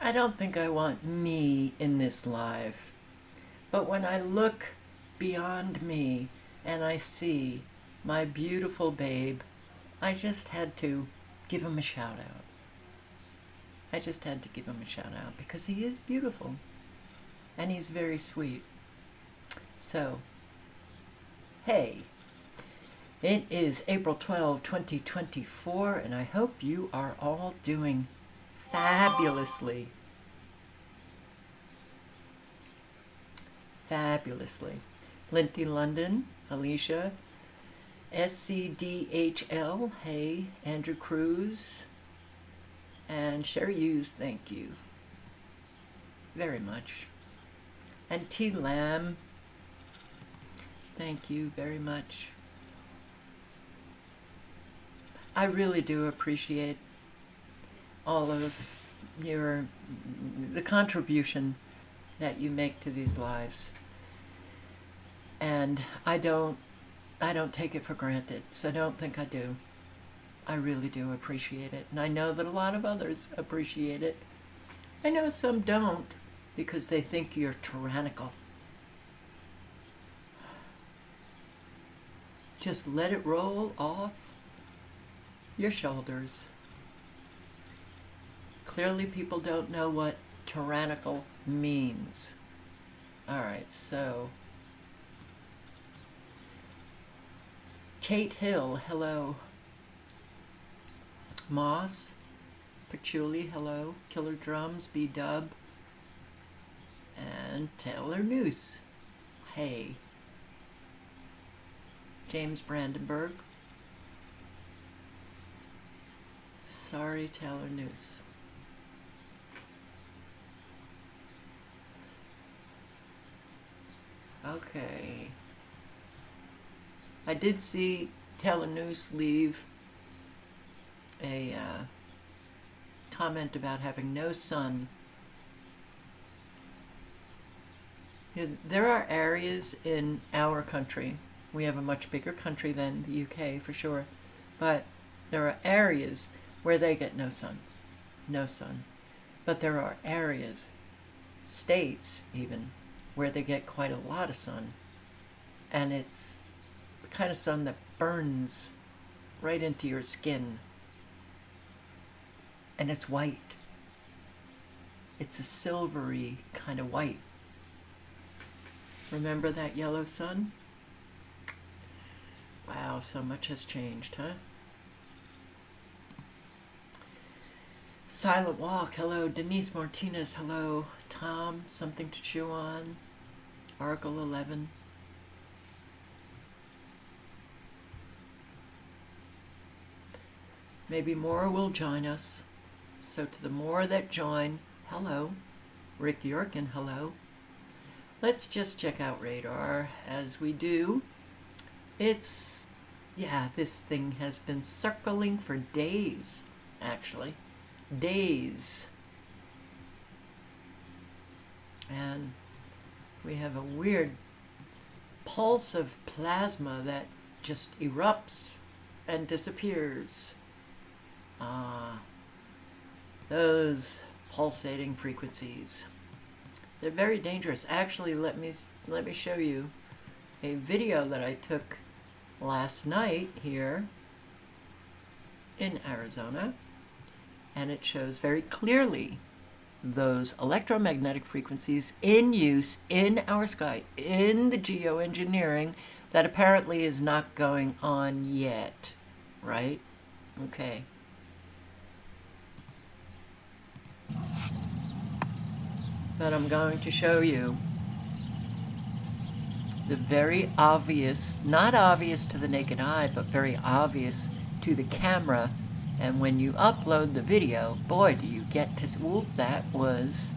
I don't think I want me in this live. But when I look beyond me and I see my beautiful babe, I just had to give him a shout out. I just had to give him a shout out because he is beautiful and he's very sweet. So, hey, it is April 12, 2024, and I hope you are all doing fabulously. Fabulously. Linty London, Alicia, SCDHL, hey, Andrew Cruz, and Sherry Hughes, thank you very much. And T. Lamb, thank you very much. I really do appreciate all of the contribution that you make to these lives. And I don't take it for granted, so don't think I do. I really do appreciate it. And I know that a lot of others appreciate it. I know some don't because they think you're tyrannical. Just let it roll off your shoulders. Clearly people don't know what tyrannical means. All right, so Kate Hill, hello. Moss, Patchouli, hello. Killer Drums, B-Dub, and Taylor Noose, hey. James Brandenburg, sorry, Taylor Noose. Okay. I did see Taylor Noose leave a comment about having no sun. There are areas in our country, we have a much bigger country than the UK for sure, but there are areas where they get no sun. No sun. But there are areas, states even, where they get quite a lot of sun. And it's the kind of sun that burns right into your skin. And it's white. It's a silvery kind of white. Remember that yellow sun? Wow, so much has changed, huh? Silent Walk, hello. Denise Martinez, hello. Tom, Something to Chew On. Article 11. Maybe more will join us. So to the more that join, hello. Rick Yorkin, hello. Let's just check out radar as we do. This thing has been circling for days, actually. Days. And we have a weird pulse of plasma that just erupts and disappears. Those pulsating frequencies. They're very dangerous. Actually, let me show you a video that I took last night here in Arizona, and it shows very clearly those electromagnetic frequencies in use in our sky, in the geoengineering that apparently is not going on yet, right? Okay. But I'm going to show you the very obvious, not obvious to the naked eye, but very obvious to the camera. And when you upload the video, boy, do you get to, whoop, that was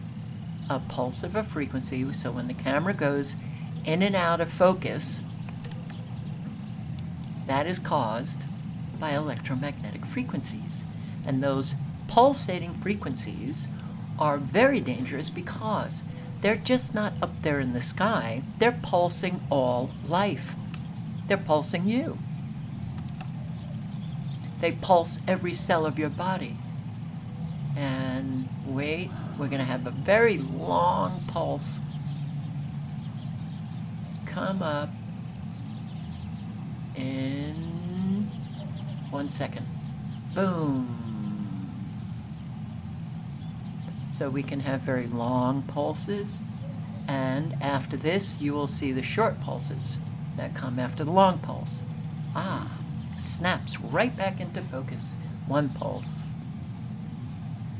a pulse of a frequency. So when the camera goes in and out of focus, that is caused by electromagnetic frequencies. And those pulsating frequencies are very dangerous because they're just not up there in the sky. They're pulsing all life. They're pulsing you. They pulse every cell of your body. And wait. We're going to have a very long pulse come up in 1 second. Boom. So we can have very long pulses, and after this you will see the short pulses that come after the long pulse. Snaps right back into focus. 1 pulse,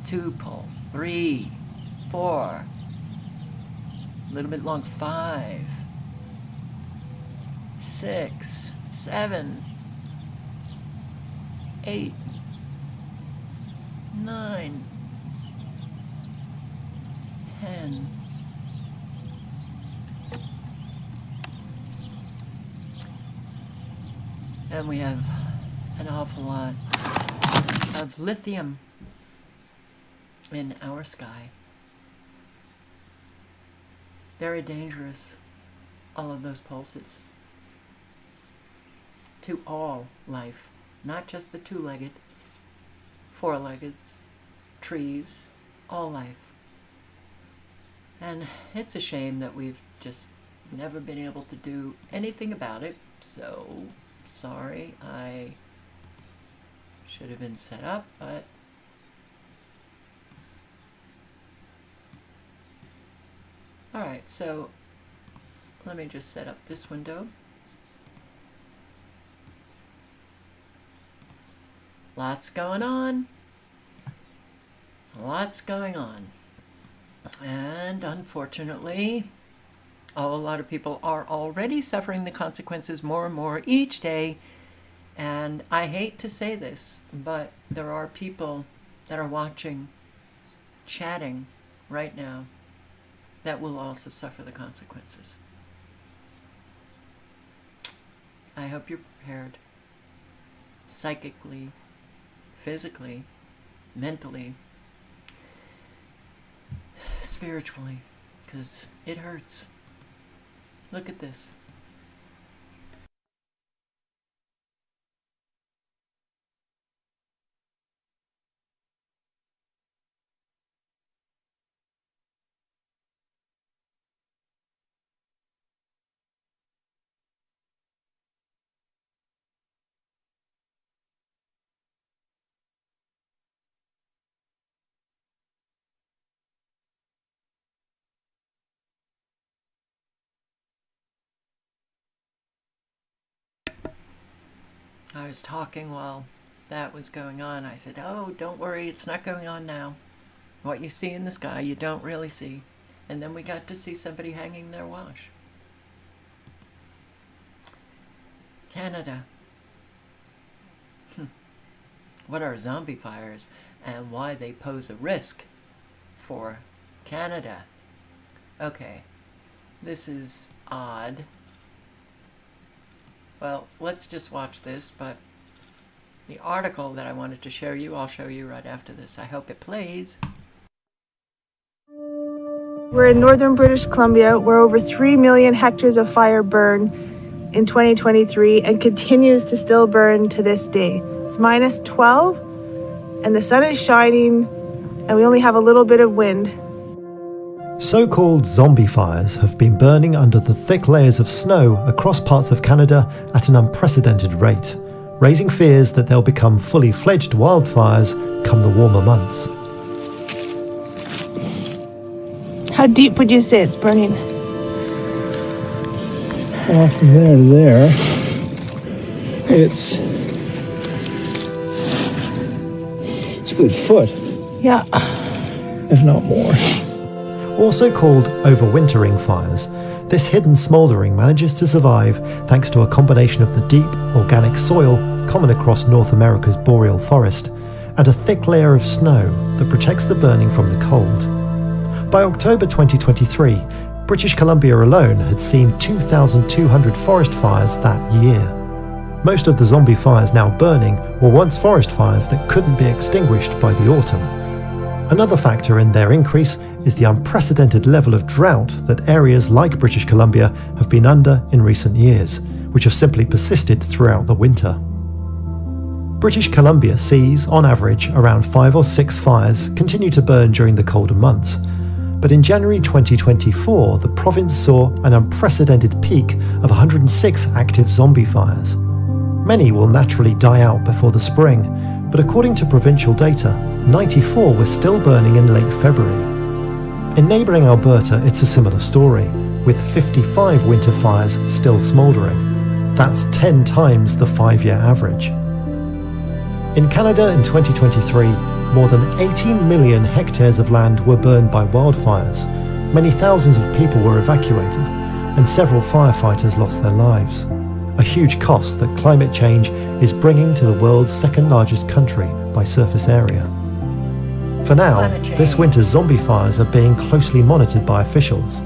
2 pulse, 3, 4, a little bit long, 5, 6, 7, 8, 9, 10. And we have an awful lot of lithium in our sky. Very dangerous, all of those pulses. To all life, not just the 2-legged, 4-leggeds, trees, all life. And it's a shame that we've just never been able to do anything about it, so sorry, I should have been set up, but alright, so let me just set up this window. Lots going on. Lots going on. And unfortunately, a lot of people are already suffering the consequences more and more each day. And I hate to say this, but there are people that are watching, chatting right now, that will also suffer the consequences. I hope you're prepared, psychically, physically, mentally, spiritually, because it hurts. Look at this. I was talking while that was going on. I said, oh, don't worry, it's not going on now. What you see in the sky, you don't really see. And then we got to see somebody hanging their wash. Canada. What are zombie fires and why they pose a risk for Canada? Okay, this is odd. Well, let's just watch this, but the article that I wanted to show you, I'll show you right after this. I hope it plays. We're in northern British Columbia, where over 3 million hectares of fire burned in 2023 and continues to still burn to this day. It's minus 12, and the sun is shining, and we only have a little bit of wind. So-called zombie fires have been burning under the thick layers of snow across parts of Canada at an unprecedented rate, raising fears that they'll become fully fledged wildfires come the warmer months. How deep would you say it's burning? Well, from there to there, it's a good foot, Yeah. if not more. Also called overwintering fires, this hidden smouldering manages to survive thanks to a combination of the deep, organic soil common across North America's boreal forest and a thick layer of snow that protects the burning from the cold. By October 2023, British Columbia alone had seen 2,200 forest fires that year. Most of the zombie fires now burning were once forest fires that couldn't be extinguished by the autumn. Another factor in their increase is the unprecedented level of drought that areas like British Columbia have been under in recent years, which have simply persisted throughout the winter. British Columbia sees, on average, around 5 or 6 fires continue to burn during the colder months. But in January 2024, the province saw an unprecedented peak of 106 active zombie fires. Many will naturally die out before the spring, but according to provincial data, 94 were still burning in late February. In neighbouring Alberta, it's a similar story, with 55 winter fires still smouldering. That's 10 times the 5-year average. In Canada in 2023, more than 18 million hectares of land were burned by wildfires. Many thousands of people were evacuated, and several firefighters lost their lives. A huge cost that climate change is bringing to the world's second largest country by surface area. For now, this winter's zombie fires are being closely monitored by officials,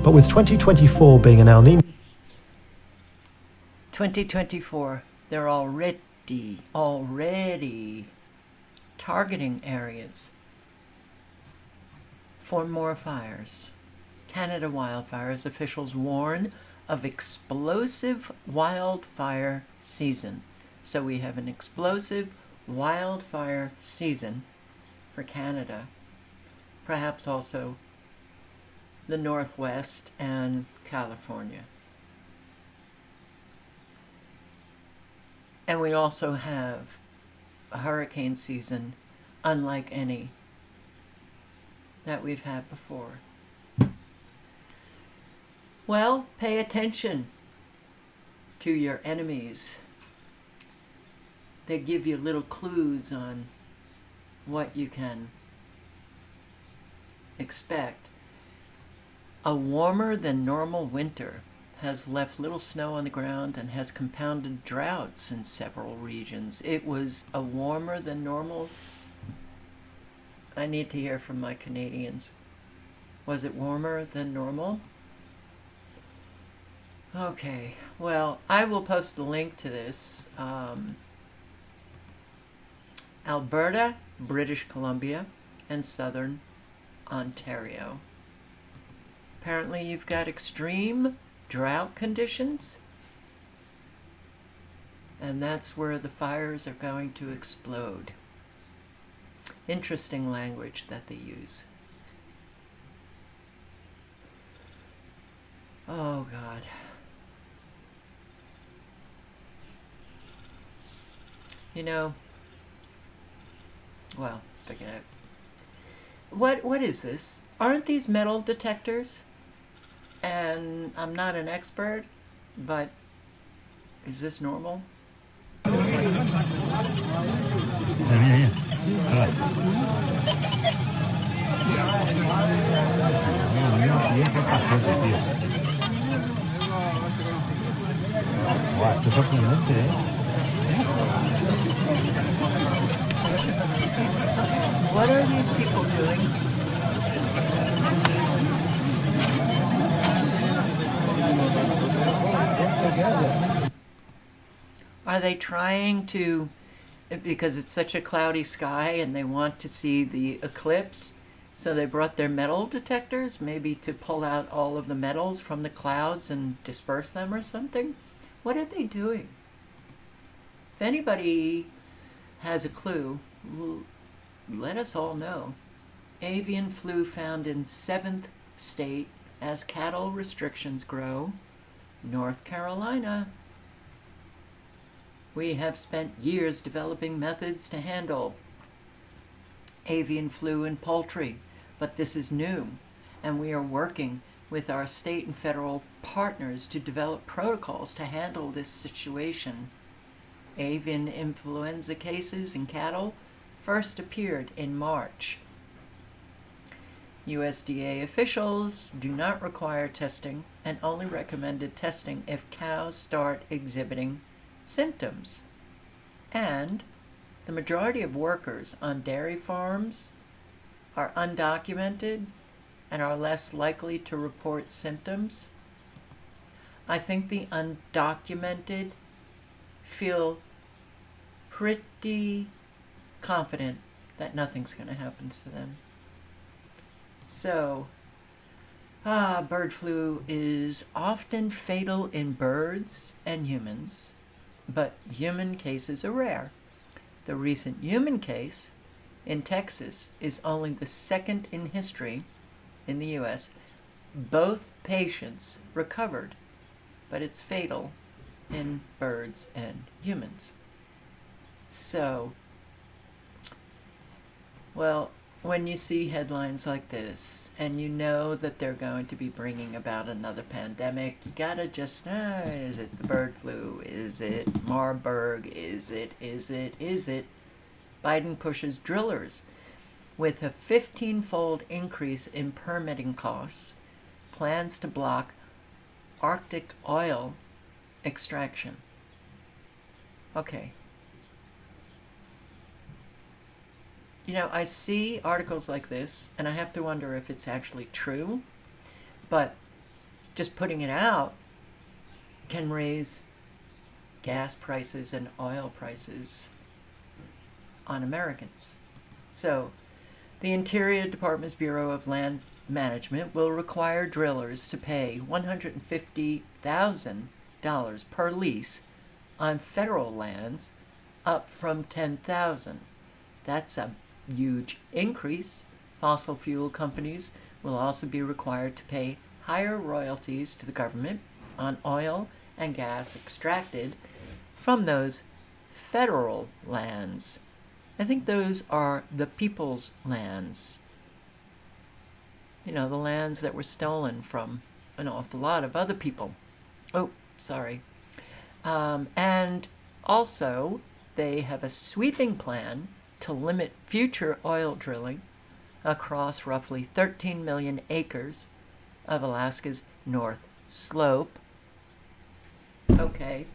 but with 2024 being an El Niño 2024, they're already targeting areas for more fires. Canada wildfires officials warn of explosive wildfire season. So we have an explosive wildfire season for Canada, perhaps also the Northwest and California. And we also have a hurricane season unlike any that we've had before. Well, pay attention to your enemies. They give you little clues on what you can expect. A warmer than normal winter has left little snow on the ground and has compounded droughts in several regions. It was a warmer than normal. I need to hear from my Canadians. Was it warmer than normal? Okay, well, I will post the link to this. Alberta, British Columbia, and Southern Ontario. Apparently you've got extreme drought conditions, and that's where the fires are going to explode. Interesting language that they use. Oh, God. You know, well, forget it. What is this? Aren't these metal detectors? And I'm not an expert, but is this normal? What are these people doing? Are they trying to, because it's such a cloudy sky and they want to see the eclipse, so they brought their metal detectors, maybe to pull out all of the metals from the clouds and disperse them or something? What are they doing? If anybody has a clue, let us all know. Avian flu found in 7th state as cattle restrictions grow. North Carolina. We have spent years developing methods to handle avian flu in poultry, but this is new, and we are working with our state and federal partners to develop protocols to handle this situation. Avian influenza cases in cattle first appeared in March. USDA officials do not require testing and only recommended testing if cows start exhibiting symptoms. And the majority of workers on dairy farms are undocumented and are less likely to report symptoms. I think the undocumented feel pretty confident that nothing's going to happen to them. So, bird flu is often fatal in birds and humans, but human cases are rare. The recent human case in Texas is only the second in history in the U.S. Both patients recovered, but it's fatal in birds and humans. So, well, when you see headlines like this and you know that they're going to be bringing about another pandemic, you gotta just, is it the bird flu? Is it Marburg? Is it? Biden pushes drillers with a 15-fold increase in permitting costs, plans to block Arctic oil extraction. Okay. You know, I see articles like this, and I have to wonder if it's actually true, but just putting it out can raise gas prices and oil prices on Americans. So, the Interior Department's Bureau of Land Management will require drillers to pay $150,000 per lease on federal lands, up from $10,000. That's a huge increase. Fossil fuel companies will also be required to pay higher royalties to the government on oil and gas extracted from those federal lands. I think those are the people's lands. You know, the lands that were stolen from an awful lot of other people. Oh, sorry. And also, they have a sweeping plan to limit future oil drilling across roughly 13 million acres of Alaska's North Slope. Okay.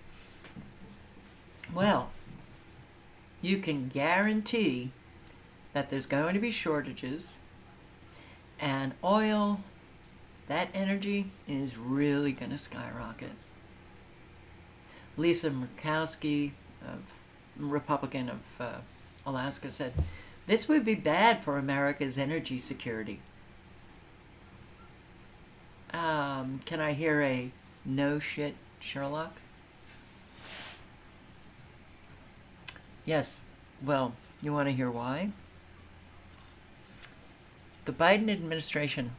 Well, you can guarantee that there's going to be shortages, and oil, that energy is really going to skyrocket. Lisa Murkowski, Republican of Alaska, said, "This would be bad for America's energy security." Can I hear a no shit, Sherlock? Yes. Well, you want to hear why? The Biden administration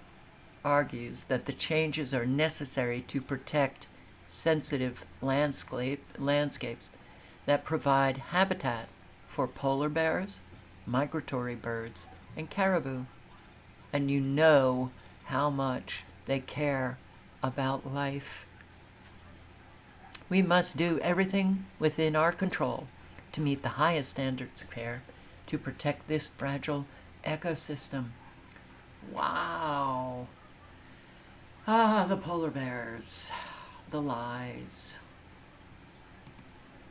argues that the changes are necessary to protect sensitive landscapes that provide habitat for polar bears, migratory birds, and caribou. And you know how much they care about life. We must do everything within our control to meet the highest standards of care to protect this fragile ecosystem. Wow. The polar bears. The lies.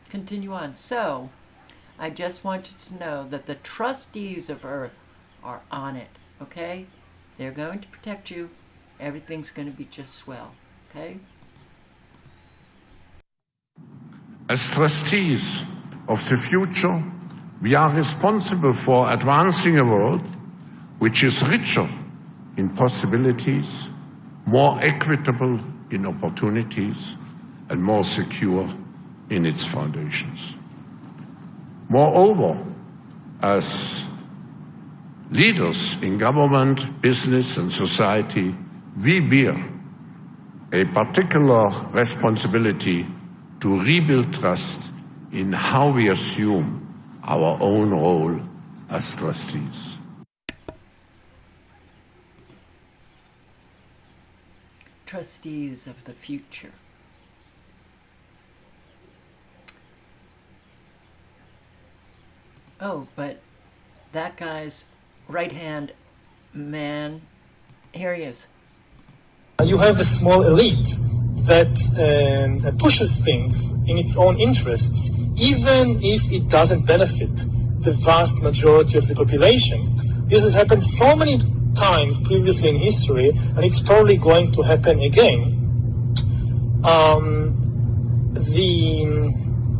Continue on. So, I just want you to know that the trustees of Earth are on it, okay? They're going to protect you. Everything's going to be just swell, okay? As trustees of the future, we are responsible for advancing a world which is richer in possibilities, more equitable in opportunities, and more secure in its foundations. Moreover, as leaders in government, business, and society, we bear a particular responsibility to rebuild trust in how we assume our own role as trustees. Trustees of the future. Oh, but that guy's right-hand man, here he is. You have a small elite that pushes things in its own interests, even if it doesn't benefit the vast majority of the population. This has happened so many times previously in history, and it's probably going to happen again.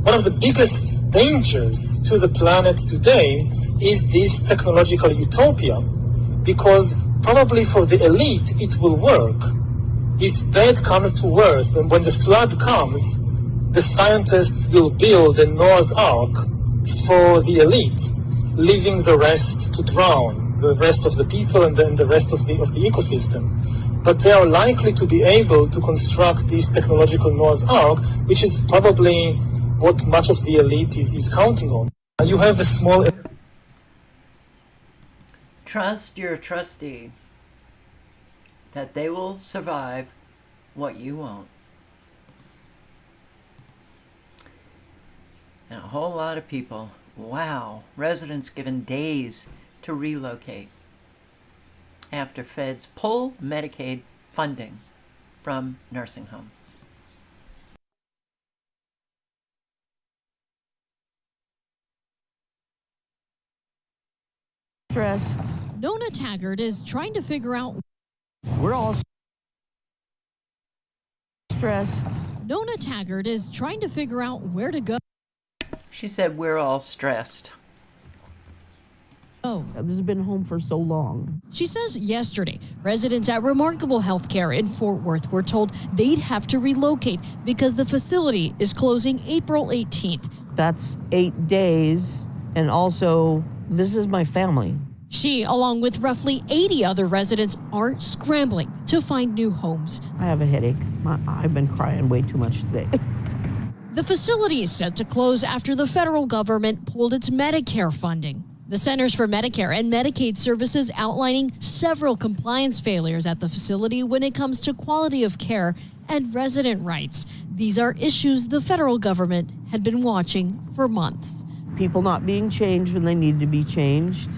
One of the biggest dangers to the planet today is this technological utopia, because probably for the elite it will work. If bad comes to worst, and when the flood comes, the scientists will build a Noah's Ark for the elite, leaving the rest to drown, the rest of the people and then the rest of the ecosystem. But they are likely to be able to construct this technological Noah's Ark, which is probably what much of the elite is counting on. You have a small... Trust your trustee that they will survive what you won't. And a whole lot of people, wow, residents given days to relocate after feds pull Medicaid funding from nursing homes. Stressed. Nona Taggart is trying to figure out. We're all stressed. Nona Taggart is trying to figure out where to go. She said, we're all stressed. Oh, This has been home for so long. she says yesterday, residents at Remarkable Healthcare in Fort Worth were told they'd have to relocate because the facility is closing April 18th. That's 8 days. And also, this is my family. She, along with roughly 80 other residents, are scrambling to find new homes. I have a headache. I've been crying way too much today. The facility is set to close after the federal government pulled its Medicare funding. The Centers for Medicare and Medicaid Services outlining several compliance failures at the facility when it comes to quality of care and resident rights. These are issues the federal government had been watching for months. People not being changed when they need to be changed.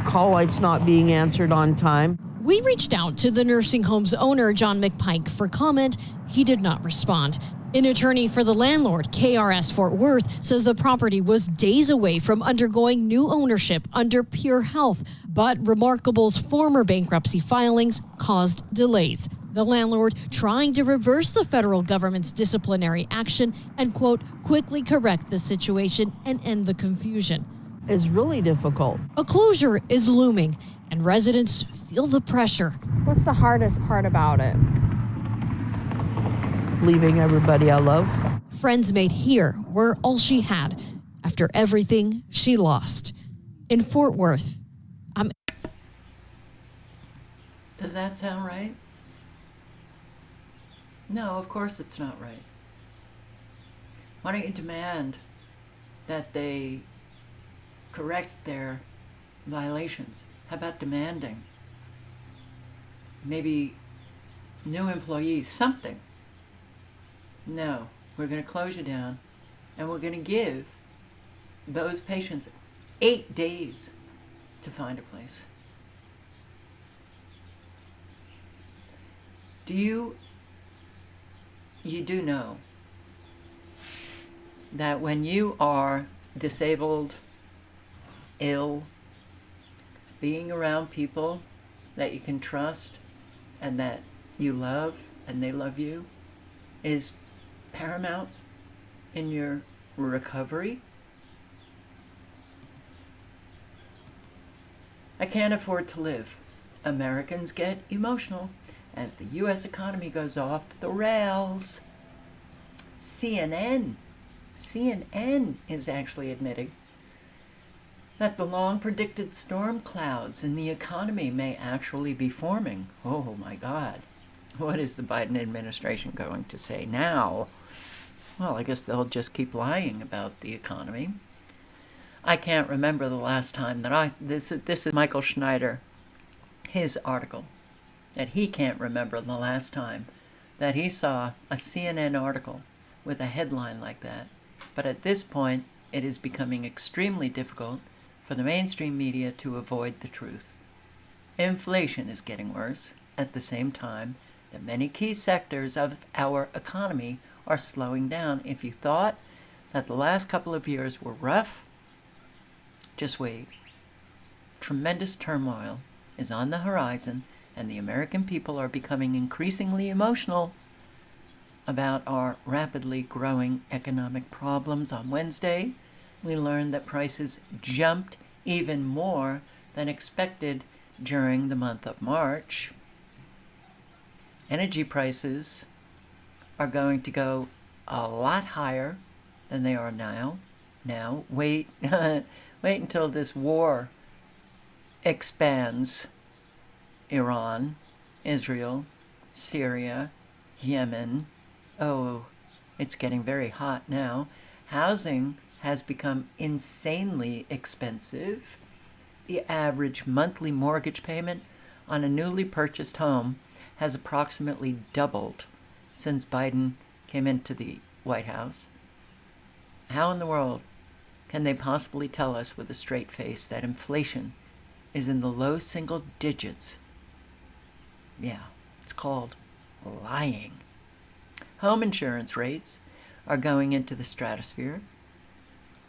Call lights not being answered on time. We reached out to the nursing home's owner, John McPike, for comment. He did not respond. An attorney for the landlord, KRS Fort Worth, says the property was days away from undergoing new ownership under Pure Health, but Remarkable's former bankruptcy filings caused delays. The landlord trying to reverse the federal government's disciplinary action and, quote, quickly correct the situation and end the confusion. It's really difficult. A closure is looming, and residents feel the pressure. What's the hardest part about it? Leaving everybody I love. Friends made here were all she had after everything she lost. In Fort Worth, Does that sound right? No, of course it's not right. Why don't you demand that they correct their violations? How about demanding maybe new employees, something? No, we're going to close you down, and we're going to give those patients 8 days to find a place. You do know that when you are disabled, ill, being around people that you can trust and that you love and they love you is paramount in your recovery. I can't afford to live. Americans get emotional as the U.S. economy goes off the rails. CNN is actually admitting that the long-predicted storm clouds in the economy may actually be forming. Oh my God. What is the Biden administration going to say now? Well, I guess they'll just keep lying about the economy. I can't remember the last time that this is Michael Schneider, his article, that he can't remember the last time that he saw a CNN article with a headline like that. But at this point, it is becoming extremely difficult for the mainstream media to avoid the truth. Inflation is getting worse at the same time that many key sectors of our economy are slowing down. If you thought that the last couple of years were rough, just wait. Tremendous turmoil is on the horizon, and the American people are becoming increasingly emotional about our rapidly growing economic problems. On Wednesday, we learned that prices jumped even more than expected during the month of March. Energy prices are going to go a lot higher than they are now. Now, wait, wait until this war expands. Iran, Israel, Syria, Yemen. Oh, it's getting very hot now. Housing has become insanely expensive. The average monthly mortgage payment on a newly purchased home has approximately doubled since Biden came into the White House. How in the world can they possibly tell us with a straight face that inflation is in the low single digits? Yeah, it's called lying. Home insurance rates are going into the stratosphere.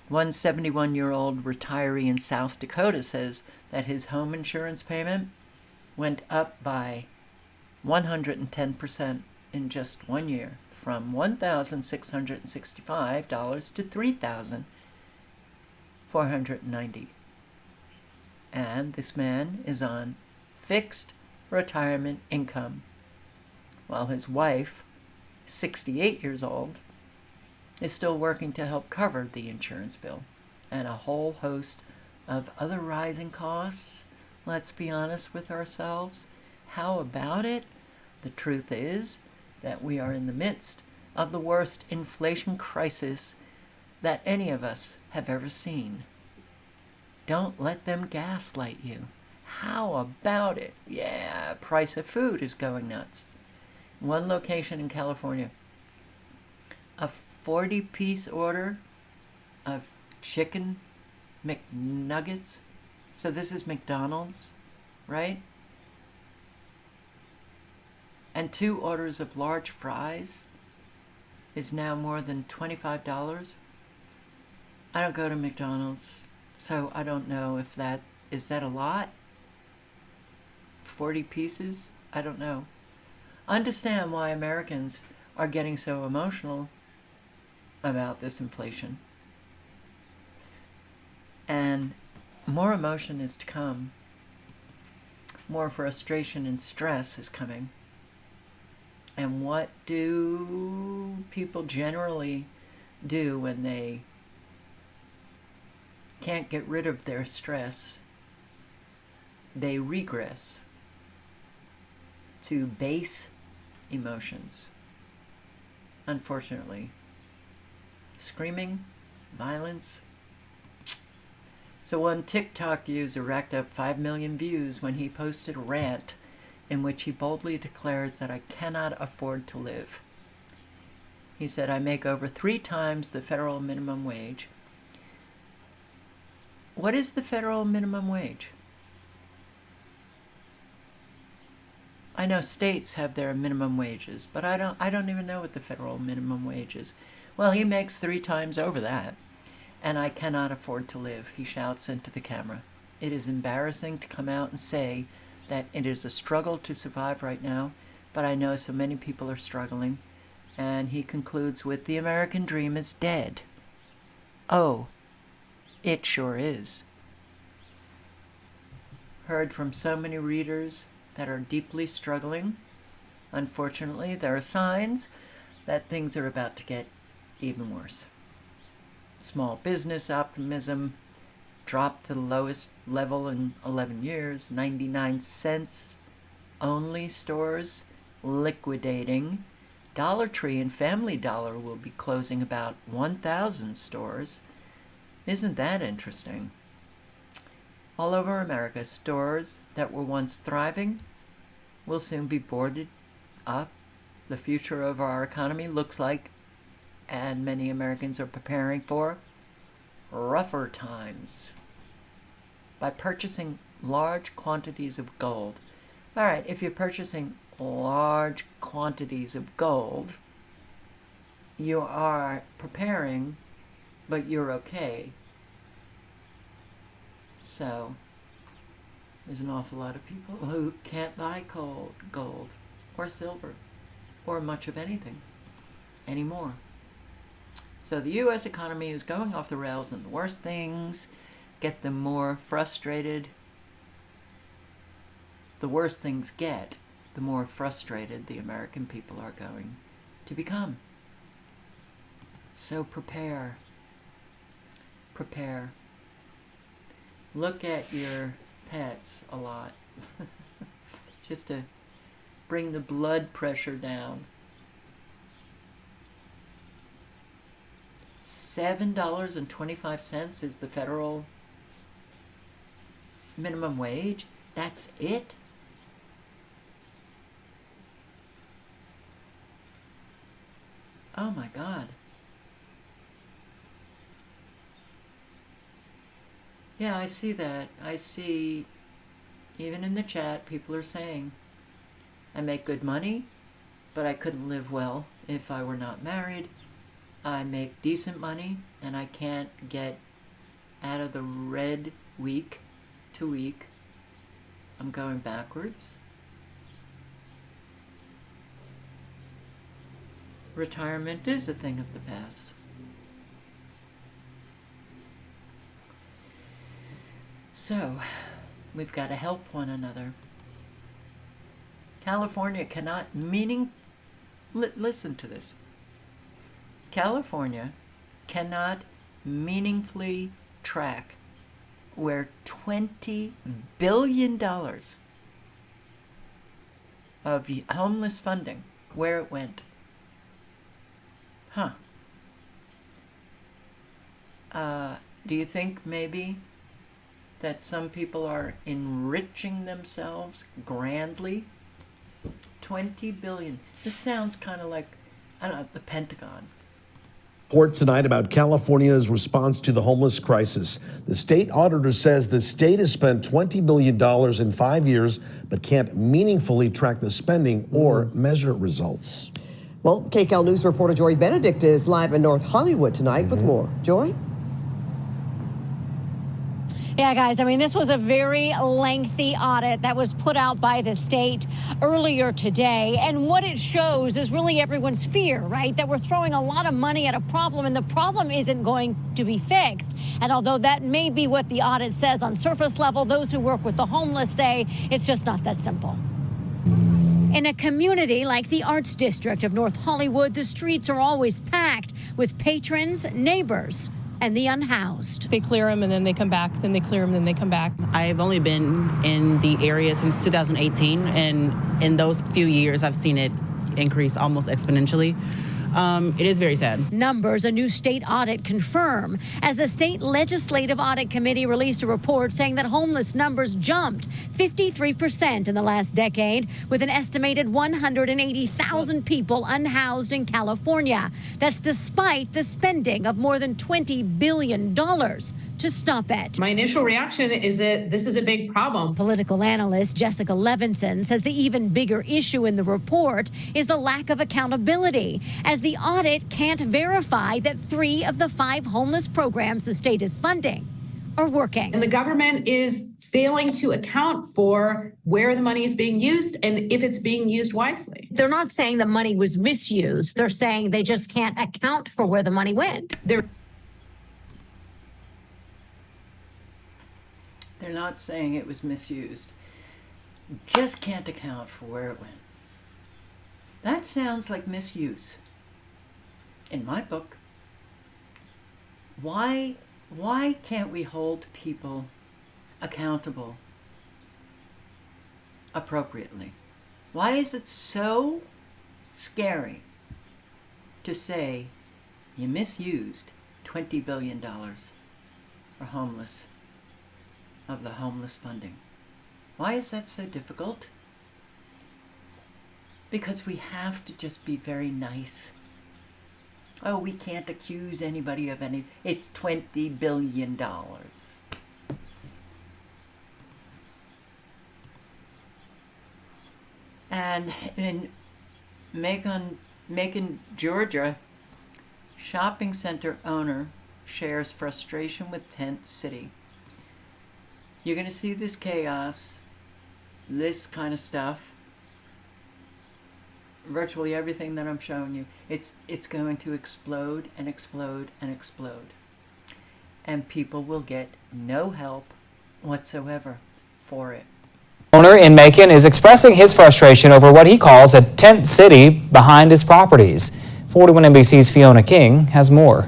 One 71-year-old retiree in South Dakota says that his home insurance payment went up by 110% in just 1 year, from $1,665 to $3,490. And this man is on fixed retirement income, while his wife, 68 years old, is still working to help cover the insurance bill and a whole host of other rising costs. Let's be honest with ourselves. How about it? The truth is that we are in the midst of the worst inflation crisis that any of us have ever seen. Don't let them gaslight you. How about it? Yeah, price of food is going nuts. One location in California, a 40-piece order of chicken McNuggets. So this is McDonald's, right? And 2 orders of large fries is now more than $25. I don't go to McDonald's, so I don't know if is that a lot? 40 pieces? I don't know. Understand why Americans are getting so emotional about this inflation. And more emotion is to come. More frustration and stress is coming. And what do people generally do when they can't get rid of their stress? They regress to base emotions. Unfortunately. Screaming, violence. So one TikTok user racked up 5 million views when he posted a rant in which he boldly declares that I cannot afford to live. He said, I make over 3 times the federal minimum wage. What is the federal minimum wage? I know states have their minimum wages, but I don't even know what the federal minimum wage is. Well, he makes 3 times over that. And I cannot afford to live, he shouts into the camera. It is embarrassing to come out and say that it is a struggle to survive right now, but I know so many people are struggling. And he concludes with, the American dream is dead. Oh, it sure is. Heard from so many readers that are deeply struggling. Unfortunately, there are signs that things are about to get even worse. Small business optimism dropped to the lowest level in 11 years, 99 cents. Only stores liquidating. Dollar Tree and Family Dollar will be closing about 1,000 stores. Isn't that interesting? All over America, stores that were once thriving will soon be boarded up. The future of our economy looks like, and many Americans are preparing for, rougher times. By purchasing large quantities of gold. All right, if you're purchasing large quantities of gold, you are preparing, but you're okay. So, there's an awful lot of people who can't buy gold or silver or much of anything anymore. So the U.S. economy is going off the rails, and the worse things get them more frustrated. The worse things get, the more frustrated the American people are going to become. So prepare. Prepare. Look at your pets a lot. Just to bring the blood pressure down. $7.25 is the federal minimum wage. That's it? Oh my God. Yeah, I see that. I see, even in the chat, people are saying, I make good money, but I couldn't live well if I were not married. I make decent money, and I can't get out of the red week to week. I'm going backwards. Retirement is a thing of the past. So, we've got to help one another. California cannot listen to this. California cannot meaningfully track where $20 billion of homeless funding, where it went. Huh. Do you think maybe that some people are enriching themselves grandly? 20 billion. This sounds kind of like, I don't know, the Pentagon. Report tonight about California's response to the homeless crisis. The state auditor says the state has spent $20 billion in 5 years, but can't meaningfully track the spending or measure results. Well, KCAL News reporter Joy Benedict is live in North Hollywood tonight with more. Joy? Yeah, guys, I mean, this was a very lengthy audit that was put out by the state earlier today. And what it shows is really everyone's fear, right? That we're throwing a lot of money at a problem and the problem isn't going to be fixed. And although that may be what the audit says on surface level, those who work with the homeless say it's just not that simple. In a community like the Arts District of North Hollywood, the streets are always packed with patrons, neighbors, and the unhoused. They clear them and then they come back, then they clear them, then they come back. I've only been in the area since 2018, and in those few years, I've seen it increase almost exponentially. It is very sad. Numbers a new state audit confirm, as the state legislative audit committee released a report saying that homeless numbers jumped 53% in the last decade, with an estimated 180,000 people unhoused in California. That's despite the spending of more than $20 billion to stop it. My initial reaction is that this is a big problem. Political analyst Jessica Levinson says the even bigger issue in the report is the lack of accountability, as the audit can't verify that 3 of the 5 homeless programs the state is funding are working. And the government is failing to account for where the money is being used and if it's being used wisely. They're not saying the money was misused. They're saying they just can't account for where the money went. They're not saying it was misused. Just can't account for where it went. That sounds like misuse. In my book. Why can't we hold people accountable appropriately? Why is it so scary to say you misused $20 billion for homeless, of the homeless funding? Why is that so difficult? Because we have to just be very nice. Oh, we can't accuse anybody of any. It's $20 billion. And in Macon, Georgia, shopping center owner shares frustration with Tent City. You're going to see this chaos, this kind of stuff. Virtually everything that I'm showing you, it's going to explode and explode and explode. And people will get no help whatsoever for it. Owner in Macon is expressing his frustration over what he calls a tent city behind his properties. 41 NBC's Fiona King has more.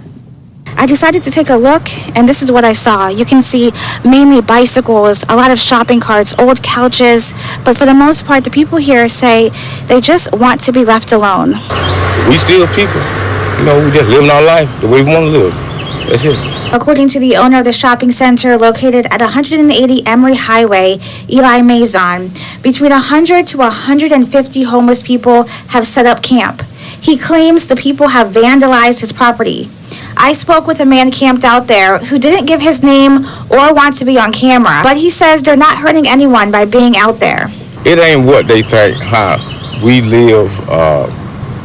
I decided to take a look, and this is what I saw. You can see mainly bicycles, a lot of shopping carts, old couches, but for the most part, the people here say they just want to be left alone. We still people. You know, we just living our life the way we want to live. That's it. According to the owner of the shopping center located at 180 Emory Highway, Eli Maison, between 100 to 150 homeless people have set up camp. He claims the people have vandalized his property. I spoke with a man camped out there who didn't give his name or want to be on camera, but he says they're not hurting anyone by being out there. It ain't what they think, how we live,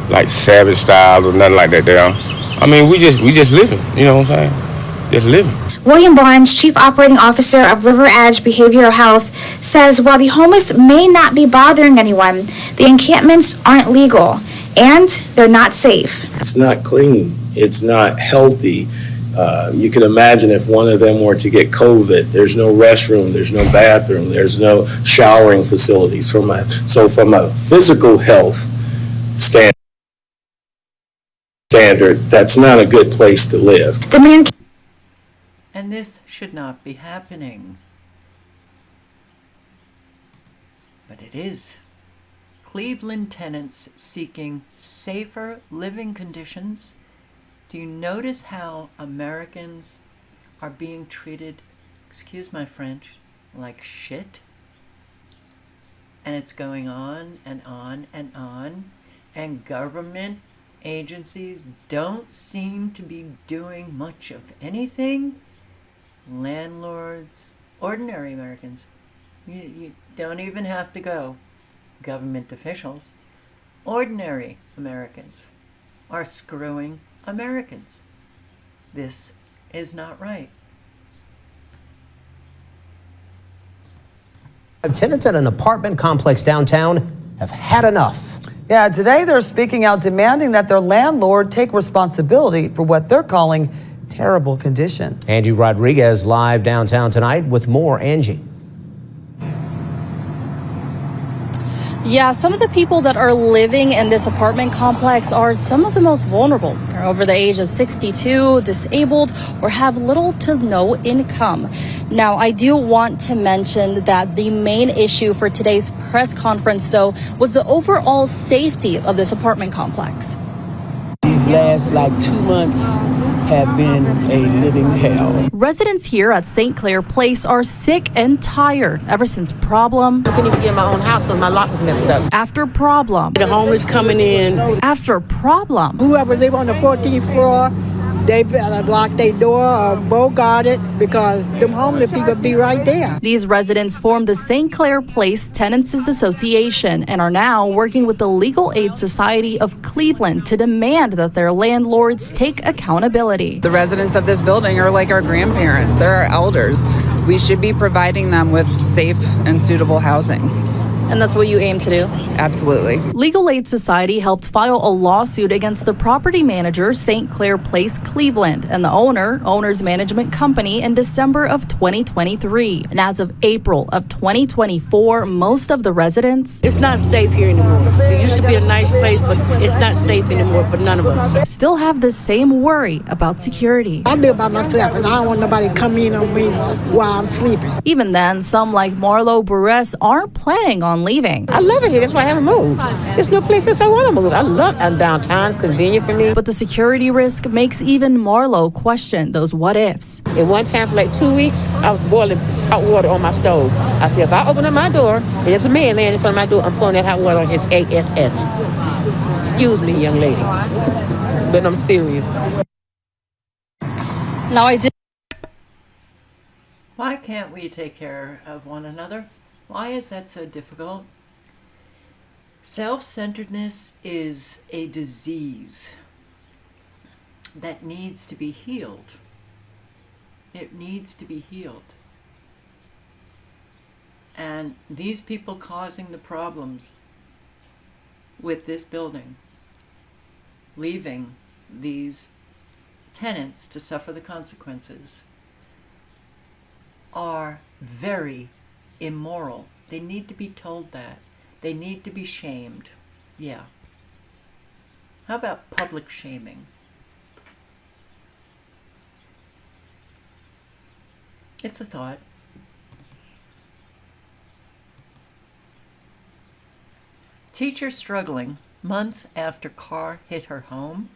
like savage style or nothing like that there. I mean, we just living, you know what I'm saying? Just living. William Barnes, Chief Operating Officer of River Edge Behavioral Health, says while the homeless may not be bothering anyone, the encampments aren't legal and they're not safe. It's not clean. It's not healthy. You can imagine if one of them were to get COVID, there's no restroom, there's no bathroom, there's no showering facilities. From a physical health standard, that's not a good place to live. And this should not be happening. But it is. Cleveland tenants seeking safer living conditions. Do you notice how Americans are being treated, excuse my French, like shit? And it's going on and on and on. And government agencies don't seem to be doing much of anything. Landlords, ordinary Americans, you don't even have to go government officials. Ordinary Americans are screwing Americans. This is not right. Tenants at an apartment complex downtown have had enough. Yeah, today they're speaking out demanding that their landlord take responsibility for what they're calling terrible conditions. Angie Rodriguez live downtown tonight with more. Angie. Yeah, some of the people that are living in this apartment complex are some of the most vulnerable. They're over the age of 62, disabled, or have little to no income. Now, I do want to mention that the main issue for today's press conference, though, was the overall safety of this apartment complex. These last 2 months have been a living hell. Residents here at St. Clair Place are sick and tired ever since problem. I couldn't even get in my own house because my lock was messed up. After problem. The homeless coming in. After problem. Whoever live on the 14th floor, they better lock their door or bogart it because them homeless people be right there. These residents formed the St. Clair Place Tenants Association and are now working with the Legal Aid Society of Cleveland to demand that their landlords take accountability. The residents of this building are like our grandparents. They're our elders. We should be providing them with safe and suitable housing. And that's what you aim to do? Absolutely. Legal Aid Society helped file a lawsuit against the property manager, St. Clair Place Cleveland, and the owner's management company in December of 2023. And as of April of 2024, most of the residents... It's not safe here anymore. It used to be a nice place, but it's not safe anymore for none of us. Still have the same worry about security. I live by myself and I don't want nobody to come in on me while I'm sleeping. Even then, some like Marlo Buress aren't planning on leaving. I love it here. That's why I haven't moved. There's no place else I want to move. I love downtown. It's convenient for me. But the security risk makes even Marlo question those what-ifs. At one time, for 2 weeks, I was boiling hot water on my stove. I said, if I open up my door, and there's a man laying in front of my door, I'm pouring that hot water on his ASS. Excuse me, young lady. But I'm serious. Now I did. Why can't we take care of one another? Why is that so difficult? Self-centeredness is a disease that needs to be healed. It needs to be healed. And these people causing the problems with this building, leaving these tenants to suffer the consequences, are very immoral. They need to be told that. They need to be shamed. Yeah. How about public shaming? It's a thought. Teacher struggling months after car hit her home.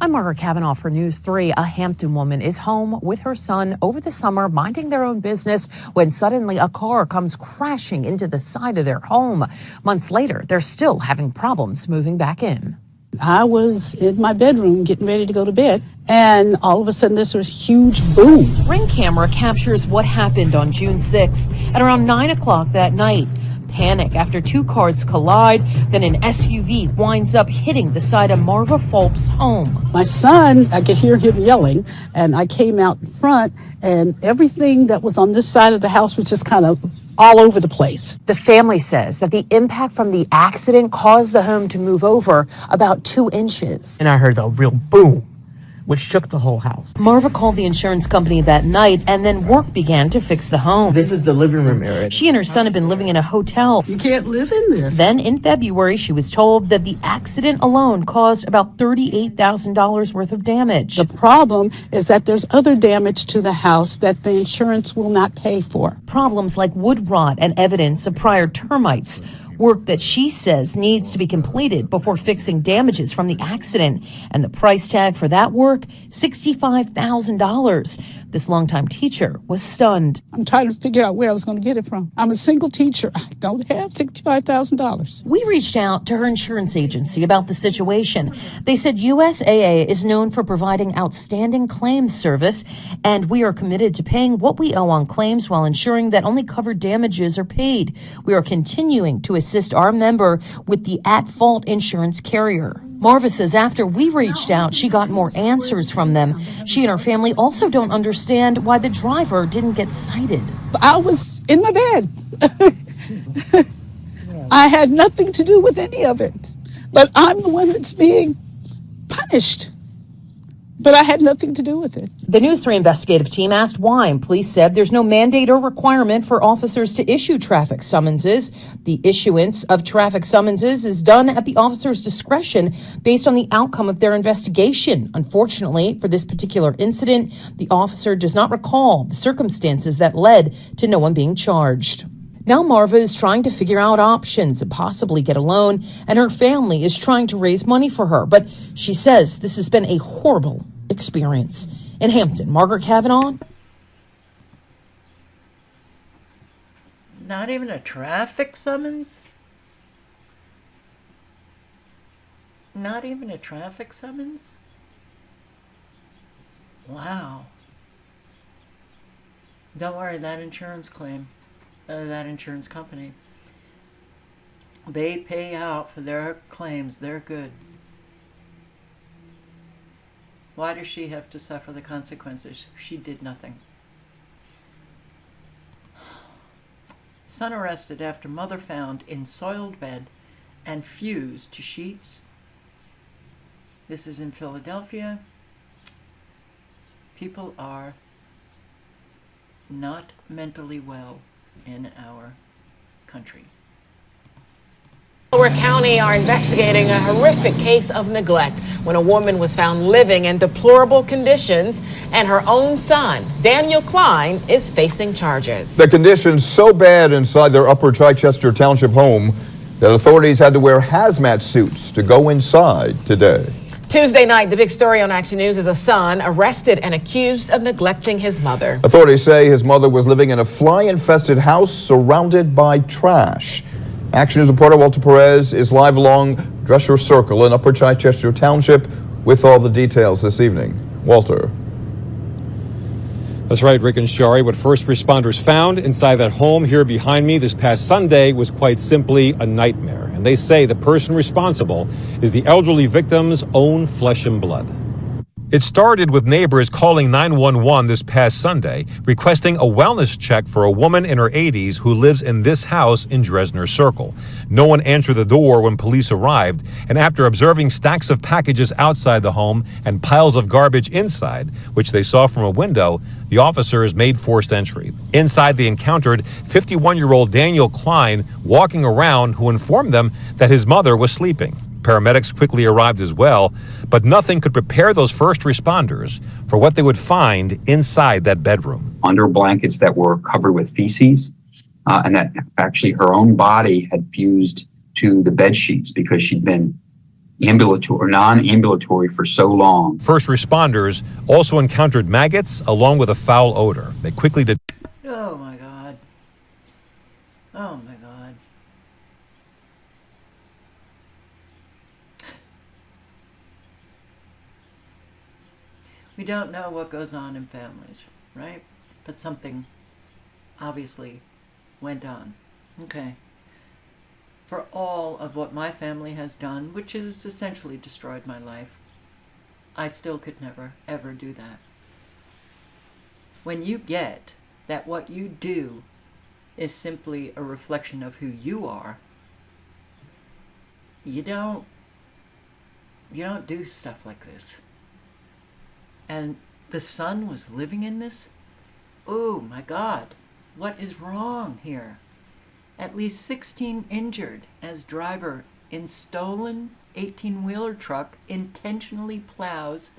I'm Margaret Cavanaugh for News 3. A Hampton woman is home with her son over the summer, minding their own business, when suddenly a car comes crashing into the side of their home. Months later, they're still having problems moving back in. I was in my bedroom getting ready to go to bed, and all of a sudden this was huge boom. Ring camera captures what happened on June 6th at around 9 o'clock that night. Panic after two cars collide, then an SUV winds up hitting the side of Marva Fulp's home. My son, I could hear him yelling, and I came out in front, and everything that was on this side of the house was just kind of all over the place. The family says that the impact from the accident caused the home to move over about 2 inches. And I heard a real boom, which shook the whole house. Marva called the insurance company that night, and then work began to fix the home. This is the living room area. She and her son had been living in a hotel. You can't live in this. Then in February, she was told that the accident alone caused about $38,000 worth of damage. The problem is that there's other damage to the house that the insurance will not pay for. Problems like wood rot and evidence of prior termites. Work that she says needs to be completed before fixing damages from the accident. And the price tag for that work, $65,000. This longtime teacher was stunned. I'm trying to figure out where I was going to get it from. I'm a single teacher. I don't have $65,000. We reached out to her insurance agency about the situation. They said USAA is known for providing outstanding claims service, and we are committed to paying what we owe on claims while ensuring that only covered damages are paid. We are continuing to assist our member with the at-fault insurance carrier. Marva says after we reached out, she got more answers from them. She and her family also don't understand why the driver didn't get cited. I was in my bed. I had nothing to do with any of it. But I'm the one that's being punished. But I had nothing to do with it. The News 3 investigative team asked why, and police said there's no mandate or requirement for officers to issue traffic summonses. The issuance of traffic summonses is done at the officer's discretion based on the outcome of their investigation. Unfortunately, for this particular incident, the officer does not recall the circumstances that led to no one being charged. Now Marva is trying to figure out options and possibly get a loan, and her family is trying to raise money for her. But she says this has been a horrible experience. In Hampton, Margaret Cavanaugh. Not even a traffic summons? Not even a traffic summons? Wow. Don't worry, that insurance claim. That insurance company. They pay out for their claims. They're good. Why does she have to suffer the consequences? She did nothing. Son arrested after mother found in soiled bed and fused to sheets. This is in Philadelphia. People are not mentally well in our country. Delaware County are investigating a horrific case of neglect when a woman was found living in deplorable conditions and her own son, Daniel Klein, is facing charges. The conditions so bad inside their Upper Chichester Township home that authorities had to wear hazmat suits to go inside today. Tuesday night, the big story on Action News is a son arrested and accused of neglecting his mother. Authorities say his mother was living in a fly-infested house surrounded by trash. Action News reporter Walter Perez is live along Drescher Circle in Upper Chichester Township with all the details this evening. Walter. That's right, Rick and Shari. What first responders found inside that home here behind me this past Sunday was quite simply a nightmare. And they say the person responsible is the elderly victim's own flesh and blood. It started with neighbors calling 911 this past Sunday, requesting a wellness check for a woman in her 80s who lives in this house in Dresner Circle. No one answered the door when police arrived, and after observing stacks of packages outside the home and piles of garbage inside, which they saw from a window, the officers made forced entry. Inside, they encountered 51-year-old Daniel Klein walking around, who informed them that his mother was sleeping. Paramedics quickly arrived as well, but nothing could prepare those first responders for what they would find inside that bedroom. Under blankets that were covered with feces, and that actually her own body had fused to the bed sheets because she'd been ambulatory or non-ambulatory for so long. First responders also encountered maggots along with a foul odor. They quickly did. Oh my God. Oh my God. We don't know what goes on in families, right? But something obviously went on. Okay. For all of what my family has done, which has essentially destroyed my life, I still could never, ever do that. When you get that what you do is simply a reflection of who you are, you don't do stuff like this. And the son was living in this? Oh my God, what is wrong here? At least 16 injured as driver in stolen 18-wheeler truck intentionally plows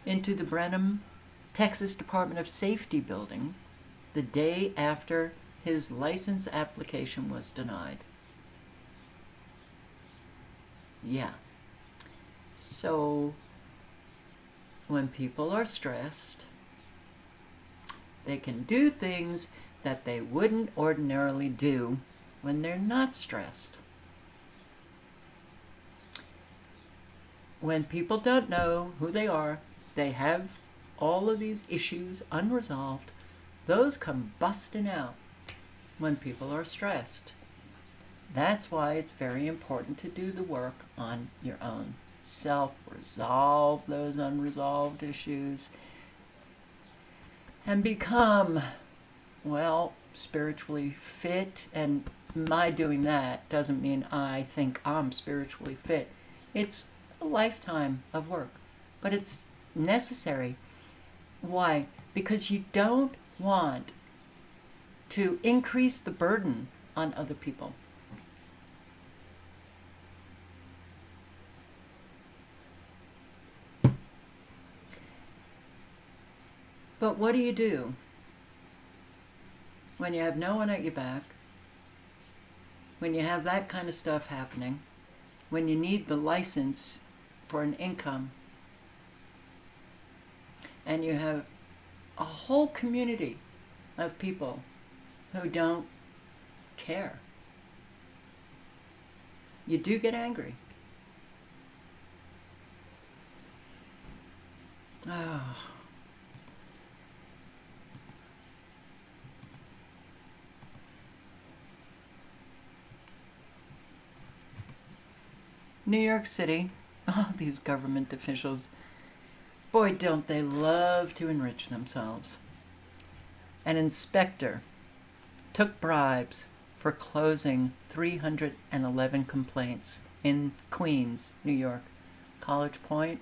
into the Brenham, Texas Department of Safety building the day after his license application was denied. Yeah. So, when people are stressed, they can do things that they wouldn't ordinarily do when they're not stressed. When people don't know who they are, they have all of these issues unresolved, those come busting out when people are stressed. That's why it's very important to do the work on your own self, resolve those unresolved issues, and become, well, spiritually fit. And my doing that doesn't mean I think I'm spiritually fit. It's a lifetime of work, but it's necessary. Why? Because you don't want to increase the burden on other people. But what do when you have no one at your back, when you have that kind of stuff happening, when you need the license for an income, and you have a whole community of people who don't care? You do get angry. Oh. New York City, all these government officials, boy, don't they love to enrich themselves. An inspector took bribes for closing 311 complaints in Queens, New York. College Point,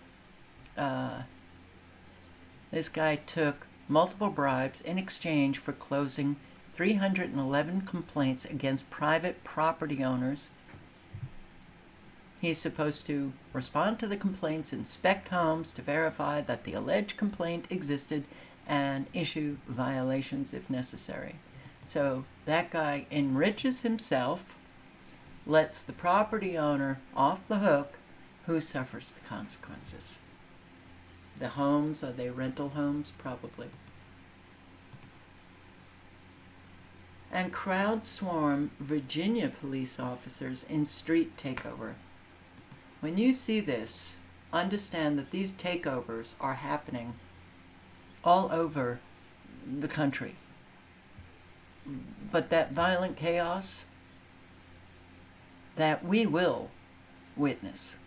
this guy took multiple bribes in exchange for closing 311 complaints against private property owners. He's supposed to respond to the complaints, inspect homes to verify that the alleged complaint existed, and issue violations if necessary. So that guy enriches himself, lets the property owner off the hook, who suffers the consequences. The homes, are they rental homes? Probably. And crowd swarm Virginia police officers in street takeover. When you see this, understand that these takeovers are happening all over the country. But that violent chaos that we will witness.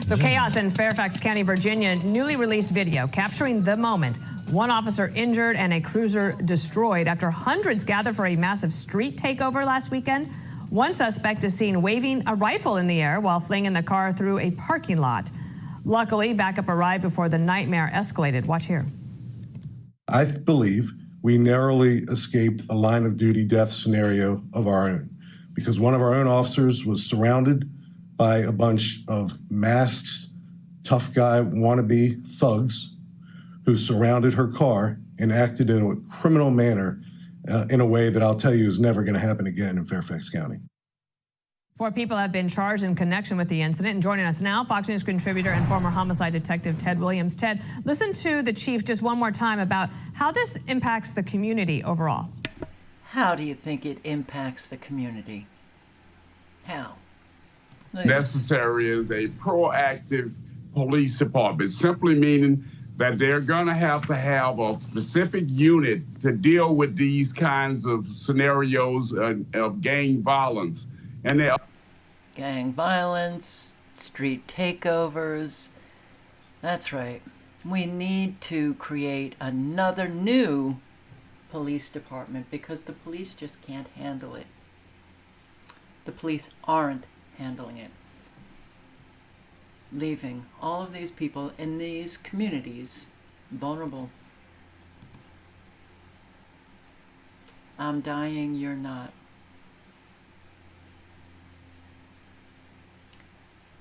So chaos in Fairfax County, Virginia. Newly released video capturing the moment. One officer injured and a cruiser destroyed after hundreds gathered for a massive street takeover last weekend. One suspect is seen waving a rifle in the air while fleeing in the car through a parking lot. Luckily, backup arrived before the nightmare escalated. Watch here. I believe we narrowly escaped a line of duty death scenario of our own because one of our own officers was surrounded by a bunch of masked, tough guy wannabe thugs who surrounded her car and acted in a criminal manner in a way that I'll tell you is never going to happen again in Fairfax County. 4 people have been charged in connection with the incident. And joining us now, Fox News contributor and former homicide detective Ted Williams. Ted, listen to the chief just one more time about how this impacts the community overall. How do you think it impacts the community? How? Necessary is a proactive police department, simply meaning that they're going to have a specific unit to deal with these kinds of scenarios of gang violence. And gang violence, street takeovers. That's right. We need to create another new police department because the police just can't handle it. The police aren't handling it. Leaving all of these people in these communities vulnerable. I'm dying, you're not.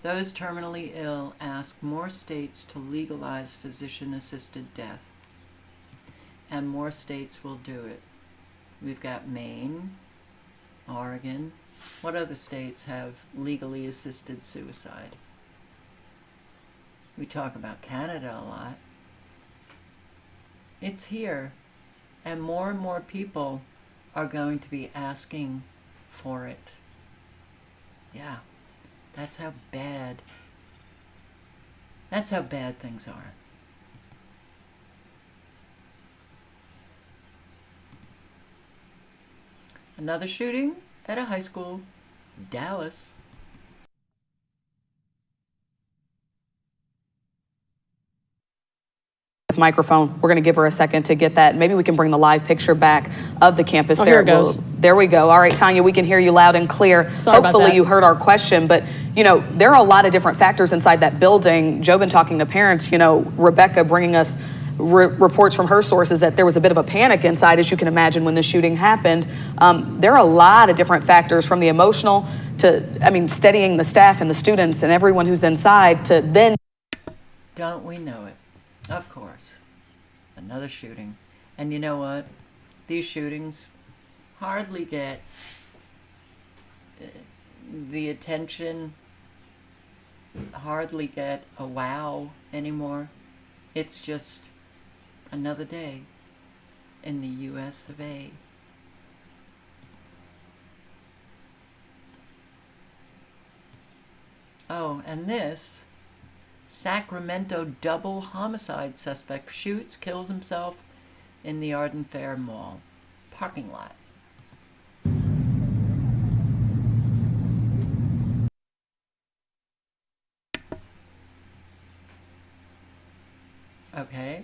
Those terminally ill ask more states to legalize physician-assisted death, and more states will do it. We've got Maine, Oregon. What other states have legally assisted suicide? We talk about Canada a lot. It's here, and more people are going to be asking for it. Yeah. That's how bad things are. Another shooting at a high school, Dallas. Microphone. We're going to give her a second to get that. Maybe we can bring the live picture back of the campus. Here it goes. There we go. All right, Tanya, we can hear you loud and clear. Sorry about Hopefully that. you heard our question, but there are a lot of different factors inside that building. Joe been talking to parents, Rebecca bringing us reports from her sources that there was a bit of a panic inside, as you can imagine, when the shooting happened. There are a lot of different factors, from the emotional to, steadying the staff and the students and everyone who's inside, to then. Don't we know it? Of course. Another shooting. And you know what? These shootings hardly get the attention, hardly get a wow anymore. It's just another day in the US of A. Oh, and this Sacramento double homicide suspect shoots, kills himself in the Arden Fair Mall parking lot. Okay,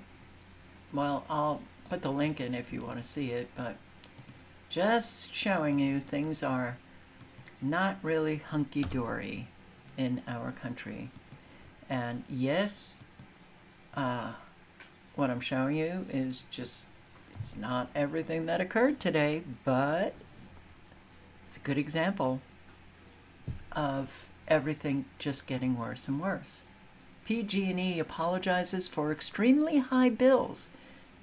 well, I'll put the link in if you want to see it, but just showing you things are not really hunky-dory in our country. And yes, what I'm showing you is just, it's not everything that occurred today, but it's a good example of everything just getting worse and worse. PG&E apologizes for extremely high bills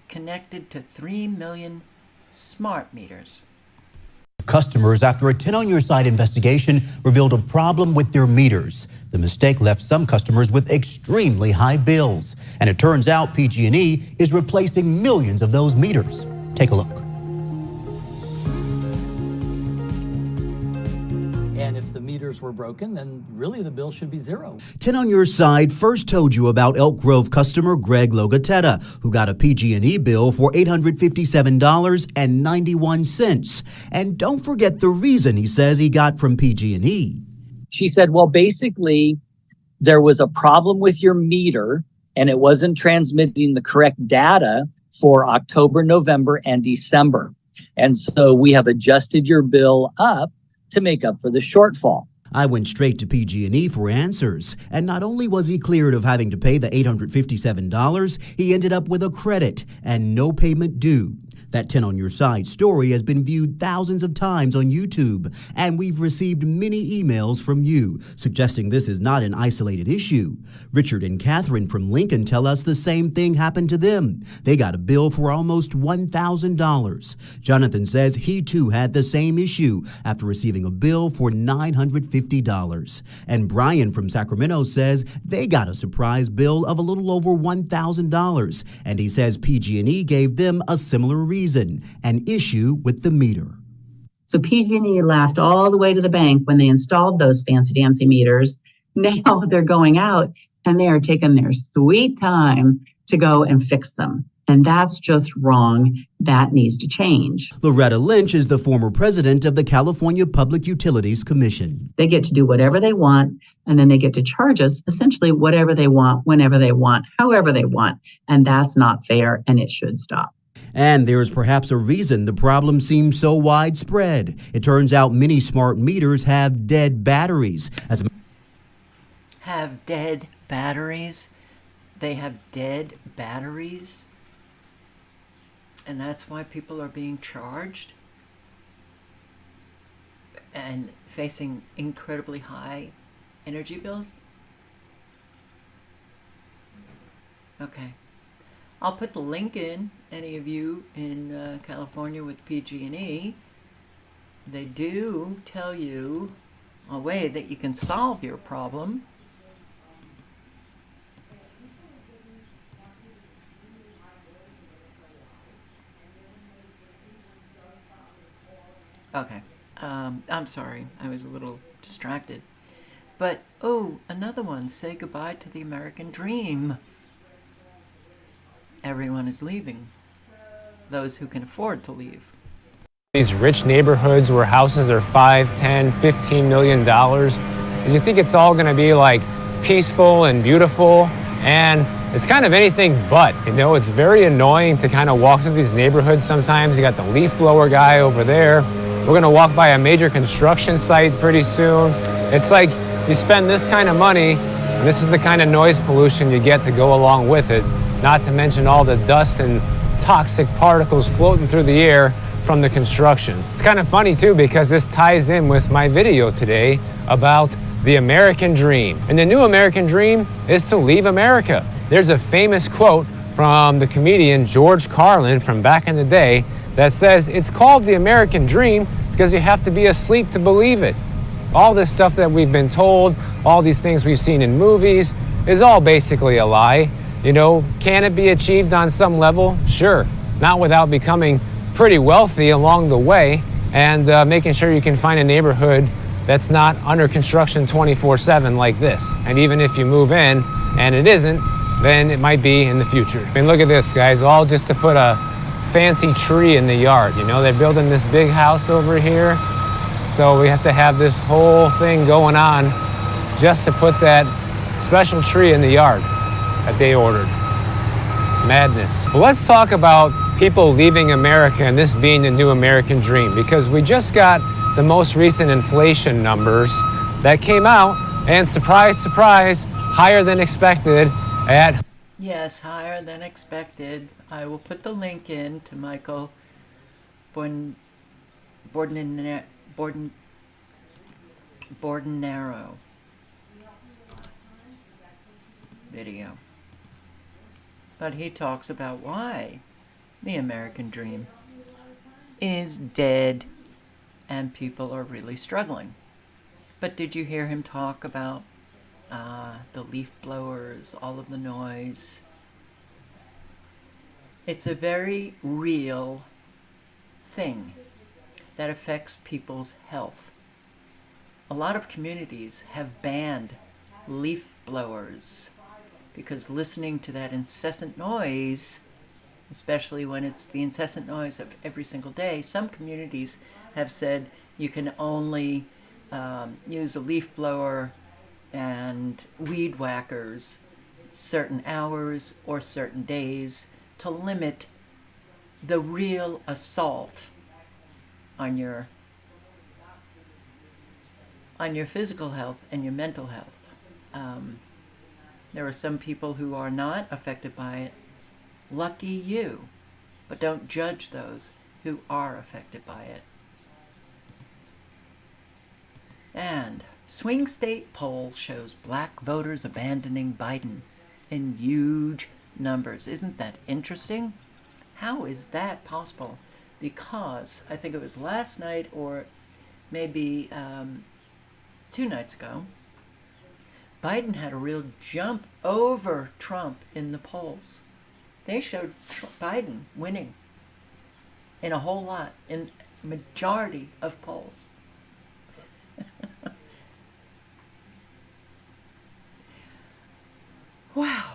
connected to 3 million smart meters. Customers, after a 10 on Your Side investigation, revealed a problem with their meters. The mistake left some customers with extremely high bills. And it turns out PG&E is replacing millions of those meters. Take a look. And if the meters were broken, then really the bill should be zero. 10 on Your Side first told you about Elk Grove customer Greg Logatetta, who got a PG&E bill for $857.91. And don't forget the reason he says he got from PG&E. She said, well, basically, there was a problem with your meter and it wasn't transmitting the correct data for October, November, and December. And so we have adjusted your bill up to make up for the shortfall. I went straight to PG&E for answers. And not only was he cleared of having to pay the $857, he ended up with a credit and no payment due. That 10 on Your Side story has been viewed thousands of times on YouTube, and we've received many emails from you suggesting this is not an isolated issue. Richard and Catherine from Lincoln tell us the same thing happened to them. They got a bill for almost $1,000. Jonathan says he too had the same issue after receiving a bill for $950. And Brian from Sacramento says they got a surprise bill of a little over $1,000, and he says PG&E gave them a similar reason, an issue with the meter. So PG&E laughed all the way to the bank when they installed those fancy dancy meters. Now they're going out and they are taking their sweet time to go and fix them. And that's just wrong. That needs to change. Loretta Lynch is the former president of the California Public Utilities Commission. They get to do whatever they want, and then they get to charge us essentially whatever they want, whenever they want, however they want. And that's not fair, and it should stop. And there's perhaps a reason the problem seems so widespread. It turns out many smart meters have dead batteries. Have dead batteries? They have dead batteries? And that's why people are being charged and facing incredibly high energy bills? Okay. I'll put the link in, any of you in California with PG&E. They do tell you a way that you can solve your problem. Okay, I'm sorry, I was a little distracted. But, oh, another one, say goodbye to the American dream. Everyone is leaving. Those who can afford to leave. These rich neighborhoods where houses are $5, $10, $15 million, is you think it's all gonna be like peaceful and beautiful, and it's kind of anything but, you know. It's very annoying to kind of walk through these neighborhoods sometimes. You got the leaf blower guy over there. We're gonna walk by a major construction site pretty soon. It's like you spend this kind of money, and this is the kind of noise pollution you get to go along with it, not to mention all the dust and toxic particles floating through the air from the construction. It's kind of funny too, because this ties in with my video today about the American dream. And the new American dream is to leave America. There's a famous quote from the comedian George Carlin from back in the day that says it's called the American dream because you have to be asleep to believe it. All this stuff that we've been told, all these things we've seen in movies, is all basically a lie. You know, can it be achieved on some level? Sure. Not without becoming pretty wealthy along the way and making sure you can find a neighborhood that's not under construction 24/7 like this. And even if you move in and it isn't, then it might be in the future. I mean, look at this, guys, all just to put a fancy tree in the yard. You know, they're building this big house over here, so we have to have this whole thing going on just to put that special tree in the yard that they ordered. Madness. Well, let's talk about people leaving America and this being the new American dream, because we just got the most recent inflation numbers that came out, and surprise, surprise, higher than expected at... Yes, higher than expected. I will put the link in to Michael Bordenaro video. But he talks about why the American dream is dead and people are really struggling. But did you hear him talk about the leaf blowers, all of the noise? It's a very real thing that affects people's health. A lot of communities have banned leaf blowers because listening to that incessant noise, especially when it's the incessant noise of every single day, some communities have said you can only use a leaf blower and weed whackers certain hours or certain days to limit the real assault on your physical health and your mental health. There are some people who are not affected by it. Lucky you. but don't judge those who are affected by it. And swing state poll shows black voters abandoning Biden in huge numbers. Isn't that interesting? How is that possible? Because I think it was last night or maybe 2 nights ago, Biden had a real jump over Trump in the polls. They showed Biden winning in a whole lot, in majority of polls. Wow.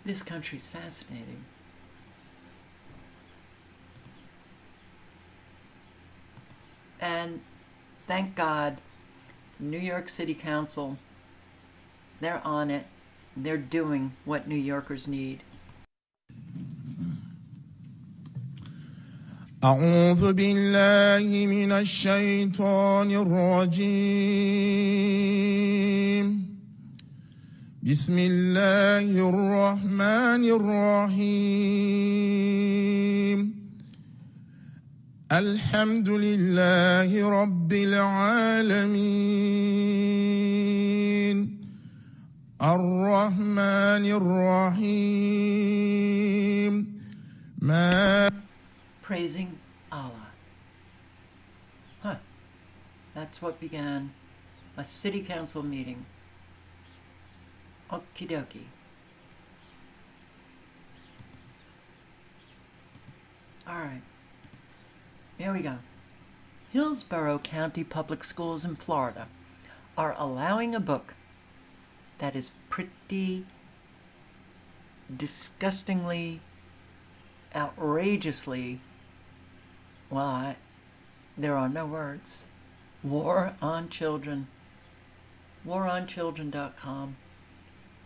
This country's fascinating. And thank God, New York City Council, they're on it. They're doing what New Yorkers need. أعوذ بالله من الشيطان الرجيم بسم الله الرحمن الرحيم الحمد لله رب العالمين الرحمن الرحيم Praising Allah. Huh. That's what began a city council meeting. Okie dokie. All right. Here we go. Hillsborough County Public Schools in Florida are allowing a book that is pretty disgustingly, outrageously, well, there are no words. War on Children. WarOnChildren.com.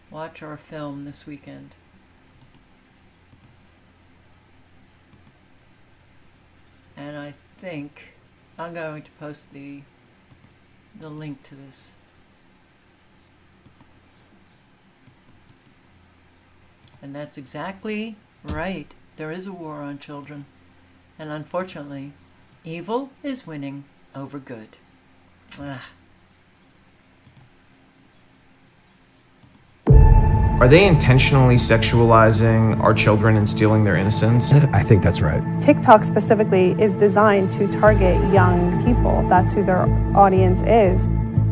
Watch our film this weekend. And I think I'm going to post the link to this. And that's exactly right. There is a war on children. And unfortunately, evil is winning over good. Are they intentionally sexualizing our children and stealing their innocence? I think that's right. TikTok specifically is designed to target young people. That's who their audience is.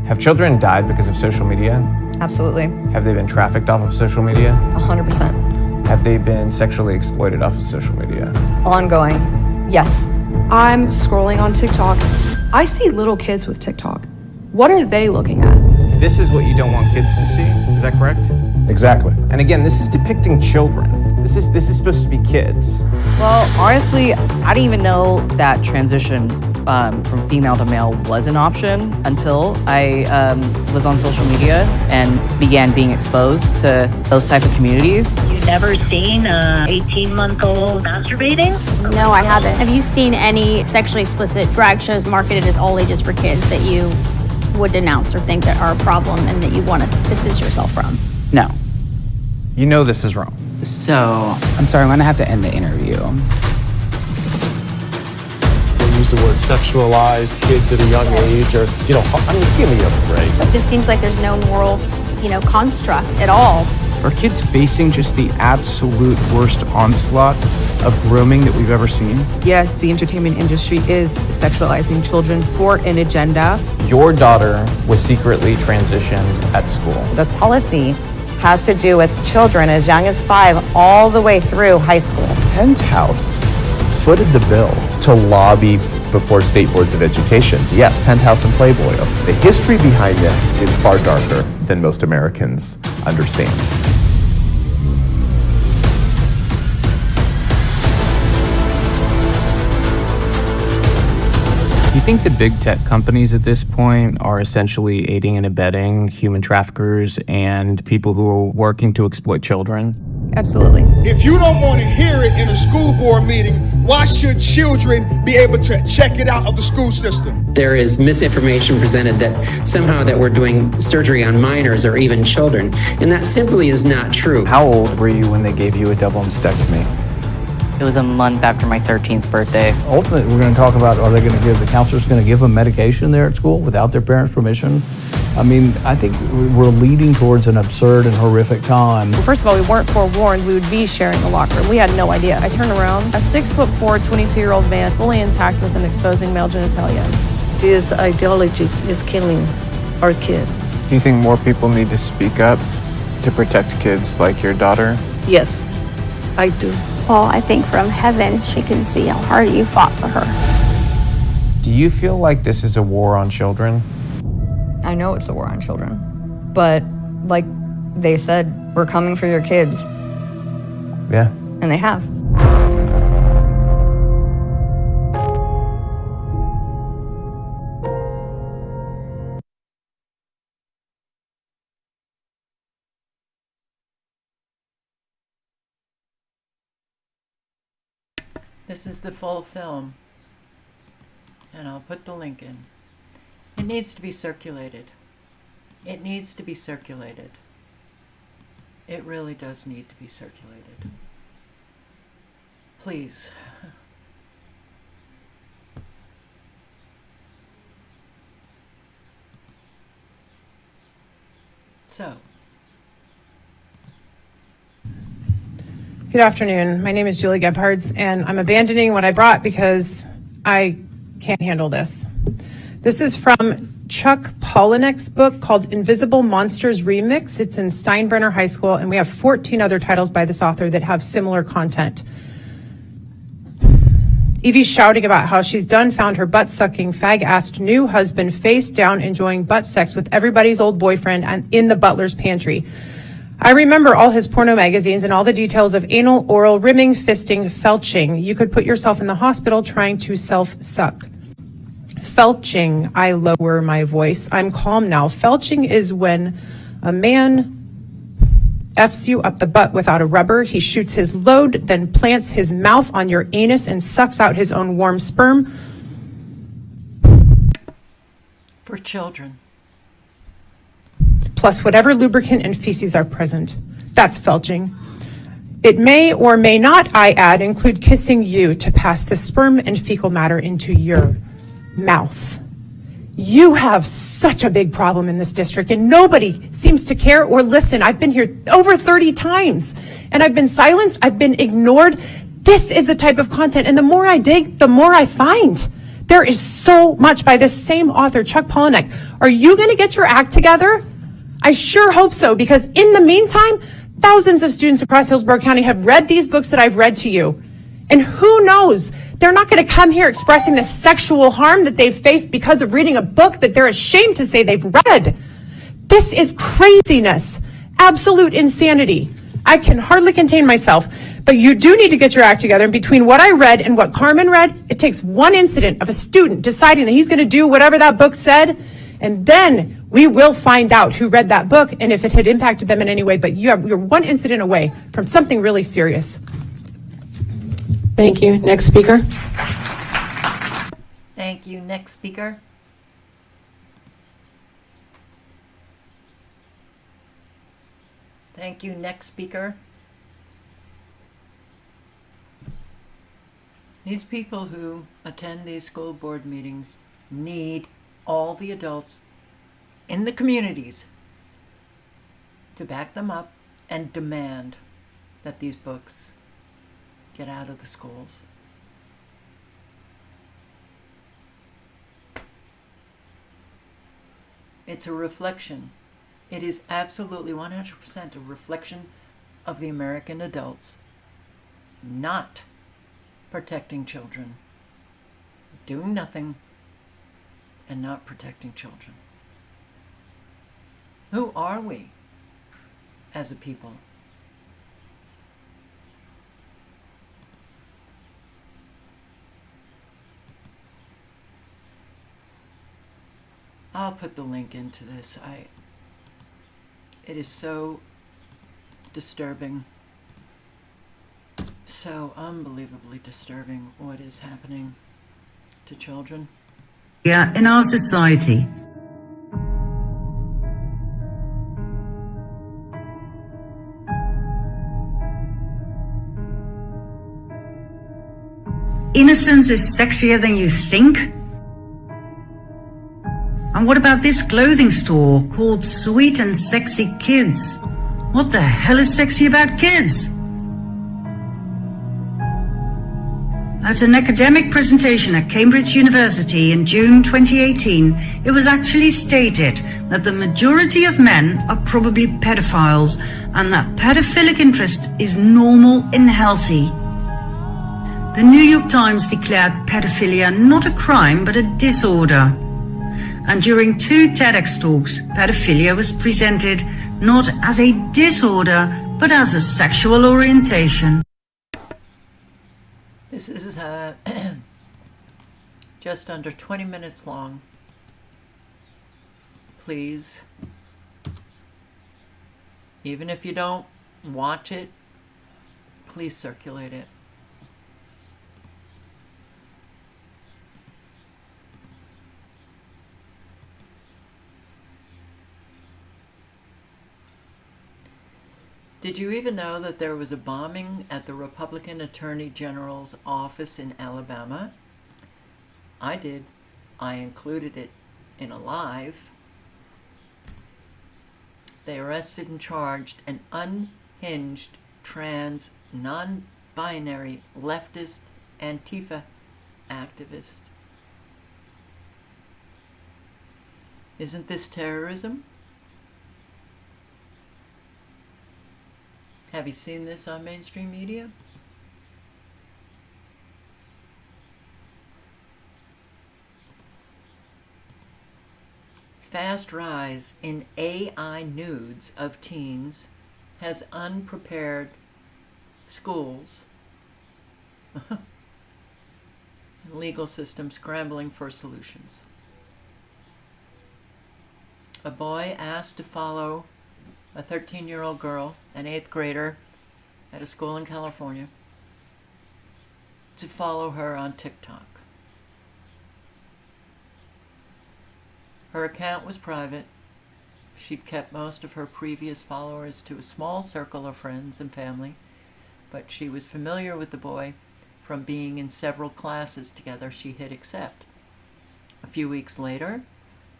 Have children died because of social media? Absolutely. Have they been trafficked off of social media? 100%. Have they been sexually exploited off of social media? Ongoing. Yes. I'm scrolling on TikTok. I see little kids with TikTok. What are they looking at? This is what you don't want kids to see, is that correct? Exactly. And again, this is depicting children. This is supposed to be kids. Well, honestly, I didn't even know that transition from female to male was an option until I was on social media and began being exposed to those type of communities. You've never seen an 18-month-old masturbating? No, I haven't. Have you seen any sexually explicit drag shows marketed as all ages for kids that you would denounce or think that are a problem and that you want to distance yourself from? No. You know this is wrong. So, I'm sorry, I'm gonna have to end the interview. They use the word sexualize kids at a young age, or, give me a break. It just seems like there's no moral, construct at all. Are kids facing just the absolute worst onslaught of grooming that we've ever seen? Yes, the entertainment industry is sexualizing children for an agenda. Your daughter was secretly transitioned at school. This policy has to do with children as young as 5 all the way through high school. Penthouse footed the bill to lobby before state boards of education. Yes, Penthouse and Playboy. The history behind this is far darker than most Americans understand. Do you think the big tech companies at this point are essentially aiding and abetting human traffickers and people who are working to exploit children? Absolutely. If you don't want to hear it in a school board meeting, why should children be able to check it out of the school system? There is misinformation presented that somehow that we're doing surgery on minors or even children, and that simply is not true. How old were you when they gave you a double mastectomy? It was a month after my 13th birthday. Ultimately, we're going to talk about, are they going to give, the counselor's going to give them medication there at school without their parents' permission? I mean, I think we're leading towards an absurd and horrific time. Well, first of all, we weren't forewarned we would be sharing a locker room. We had no idea. I turned around, a 6'4", 22-year-old man, fully intact with an exposing male genitalia. This ideology is killing our kid. Do you think more people need to speak up to protect kids like your daughter? Yes, I do. Well, I think from heaven she can see how hard you fought for her. Do you feel like this is a war on children? I know it's a war on children, but like they said, we're coming for your kids. Yeah. And they have. This is the full film, and I'll put the link in. It needs to be circulated. It needs to be circulated. It really does need to be circulated. Please. So. Good afternoon. My name is Julie Gebhards, and I'm abandoning what I brought because I can't handle this. This is from Chuck Palahniuk's book called Invisible Monsters Remix. It's in Steinbrenner High School, and we have 14 other titles by this author that have similar content. Evie's shouting about how she's done found her butt-sucking, fag-assed new husband face down enjoying butt sex with everybody's old boyfriend and in the butler's pantry. I remember all his porno magazines and all the details of anal, oral, rimming, fisting, felching. You could put yourself in the hospital trying to self-suck. Felching, I lower my voice. I'm calm now. Felching is when a man F's you up the butt without a rubber. He shoots his load, then plants his mouth on your anus and sucks out his own warm sperm. For children. Plus whatever lubricant and feces are present. That's felching. It may or may not, I add, include kissing you to pass the sperm and fecal matter into your mouth. You have such a big problem in this district, and nobody seems to care or listen. I've been here over 30 times, and I've been silenced, I've been ignored. This is the type of content, and the more I dig, the more I find. There is so much by this same author, Chuck Palahniuk. Are you going to get your act together? I sure hope so, because in the meantime, thousands of students across Hillsborough County have read these books that I've read to you. And who knows, they're not going to come here expressing the sexual harm that they've faced because of reading a book that they're ashamed to say they've read. This is craziness, absolute insanity. I can hardly contain myself, but you do need to get your act together. And between what I read and what Carmen read, it takes one incident of a student deciding that he's going to do whatever that book said, and then we will find out who read that book and if it had impacted them in any way. But you're one incident away from something really serious. Thank you. Next speaker. Thank you. Next speaker. Thank you. Next speaker. These people who attend these school board meetings need all the adults in the communities to back them up and demand that these books get out of the schools. It's a reflection. It is absolutely 100% a reflection of the American adults not protecting children, doing nothing, and not protecting children. Who are we as a people? I'll put the link into this. It is so disturbing, so unbelievably disturbing what is happening to children. Yeah, in our society. innocence is sexier than you think? And what about this clothing store called Sweet and Sexy Kids? What the hell is sexy about kids? At an academic presentation at Cambridge University in June 2018, it was actually stated that the majority of men are probably pedophiles and that pedophilic interest is normal and healthy. The New York Times declared pedophilia not a crime but a disorder. And during 2 TEDx talks, pedophilia was presented not as a disorder but as a sexual orientation. This is just under 20 minutes long. Please, even if you don't watch it, please circulate it. Did you even know that there was a bombing at the Republican Attorney General's office in Alabama? I did. I included it in a live. They arrested and charged an unhinged, trans, non-binary, leftist Antifa activist. Isn't this terrorism? Have you seen this on mainstream media? Fast rise in AI nudes of teens has unprepared schools and legal systems scrambling for solutions. A boy asked to follow a 13-year-old girl, an 8th grader at a school in California, to follow her on TikTok. Her account was private. She'd kept most of her previous followers to a small circle of friends and family, but she was familiar with the boy from being in several classes together. She hit accept. A few weeks later,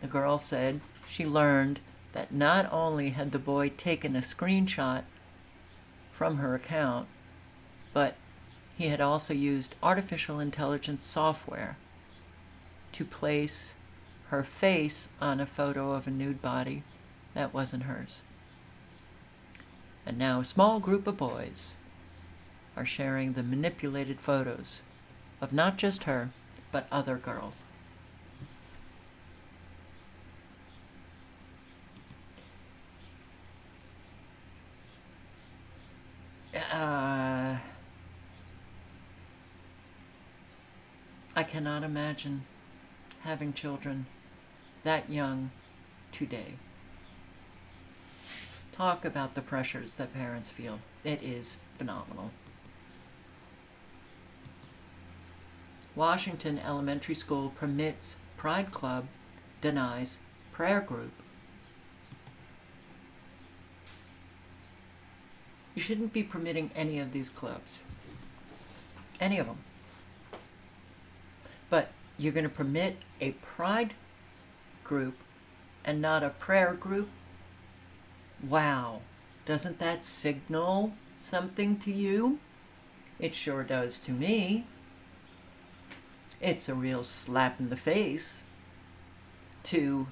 the girl said she learned that not only had the boy taken a screenshot from her account, but he had also used artificial intelligence software to place her face on a photo of a nude body that wasn't hers. And now a small group of boys are sharing the manipulated photos of not just her, but other girls. I cannot imagine having children that young today. Talk about the pressures that parents feel. It is phenomenal. Washington Elementary School permits Pride Club, denies prayer group. You shouldn't be permitting any of these clubs. Any of them. But you're going to permit a pride group and not a prayer group? Wow. Doesn't that signal something to you? It sure does to me. It's a real slap in the face to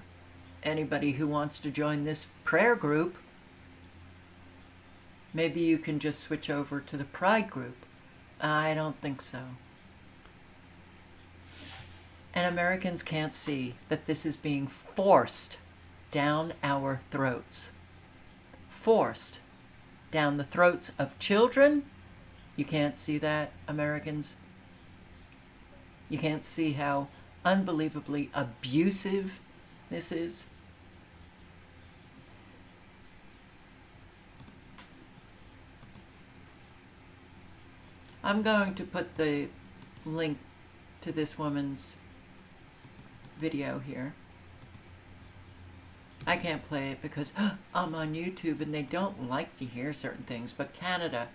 anybody who wants to join this prayer group. Maybe you can just switch over to the pride group. I don't think so. And Americans can't see that this is being forced down our throats. Forced down the throats of children. You can't see that, Americans. You can't see how unbelievably abusive this is. I'm going to put the link to this woman's video here. I can't play it because I'm on YouTube and they don't like to hear certain things. But Canada,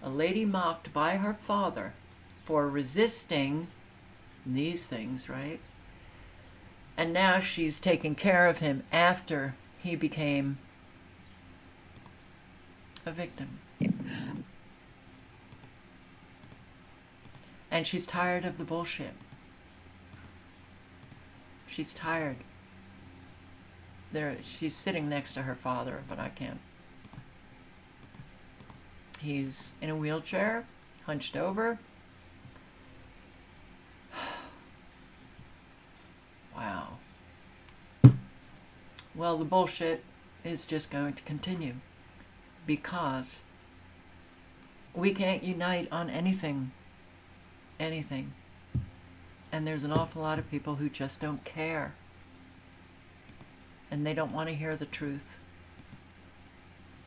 a lady mocked by her father for resisting these things, right? And now she's taking care of him after he became a victim. And she's tired of the bullshit. She's tired. She's sitting next to her father, but I can't. He's in a wheelchair, hunched over. Wow. Well, the bullshit is just going to continue because we can't unite on anything. Anything. And there's an awful lot of people who just don't care. And they don't want to hear the truth.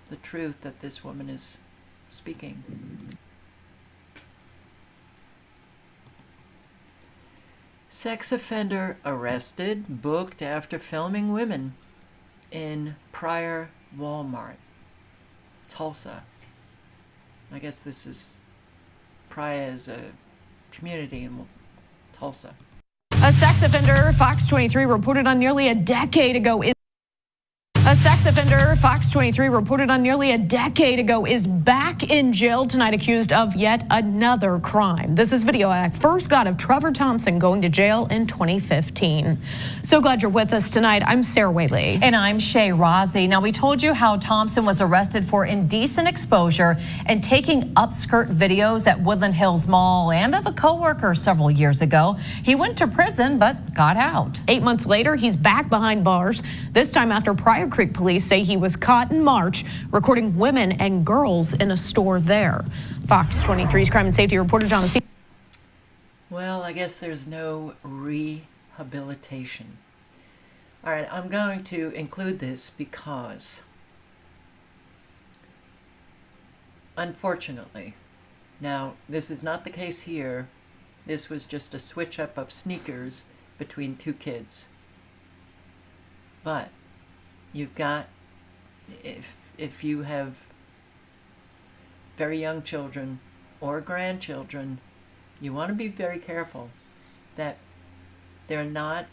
The truth that this woman is speaking. Sex offender arrested, booked after filming women in Pryor Walmart, Tulsa. I guess this is Pryor is a community in Tulsa. A sex offender, Fox 23 reported on nearly a decade ago. A sex offender, Fox 23 reported on nearly a decade ago, is back in jail tonight accused of yet another crime. This is video I first got of Trevor Thompson going to jail in 2015. So glad you're with us tonight. I'm Sarah Whaley. And I'm Shay Rozzi. Now, we told you how Thompson was arrested for indecent exposure and taking upskirt videos at Woodland Hills Mall and of a coworker several years ago. He went to prison but got out. 8 months later, he's back behind bars, this time after Pryor Creek police say he was caught in March recording women and girls in a store there. Fox 23's crime and safety reporter John C. Well, I guess there's no rehabilitation. All right, I'm going to include this because, unfortunately, now this is not the case here. This was just a switch up of sneakers between two kids. But you've got, if you have very young children or grandchildren, you want to be very careful that they're not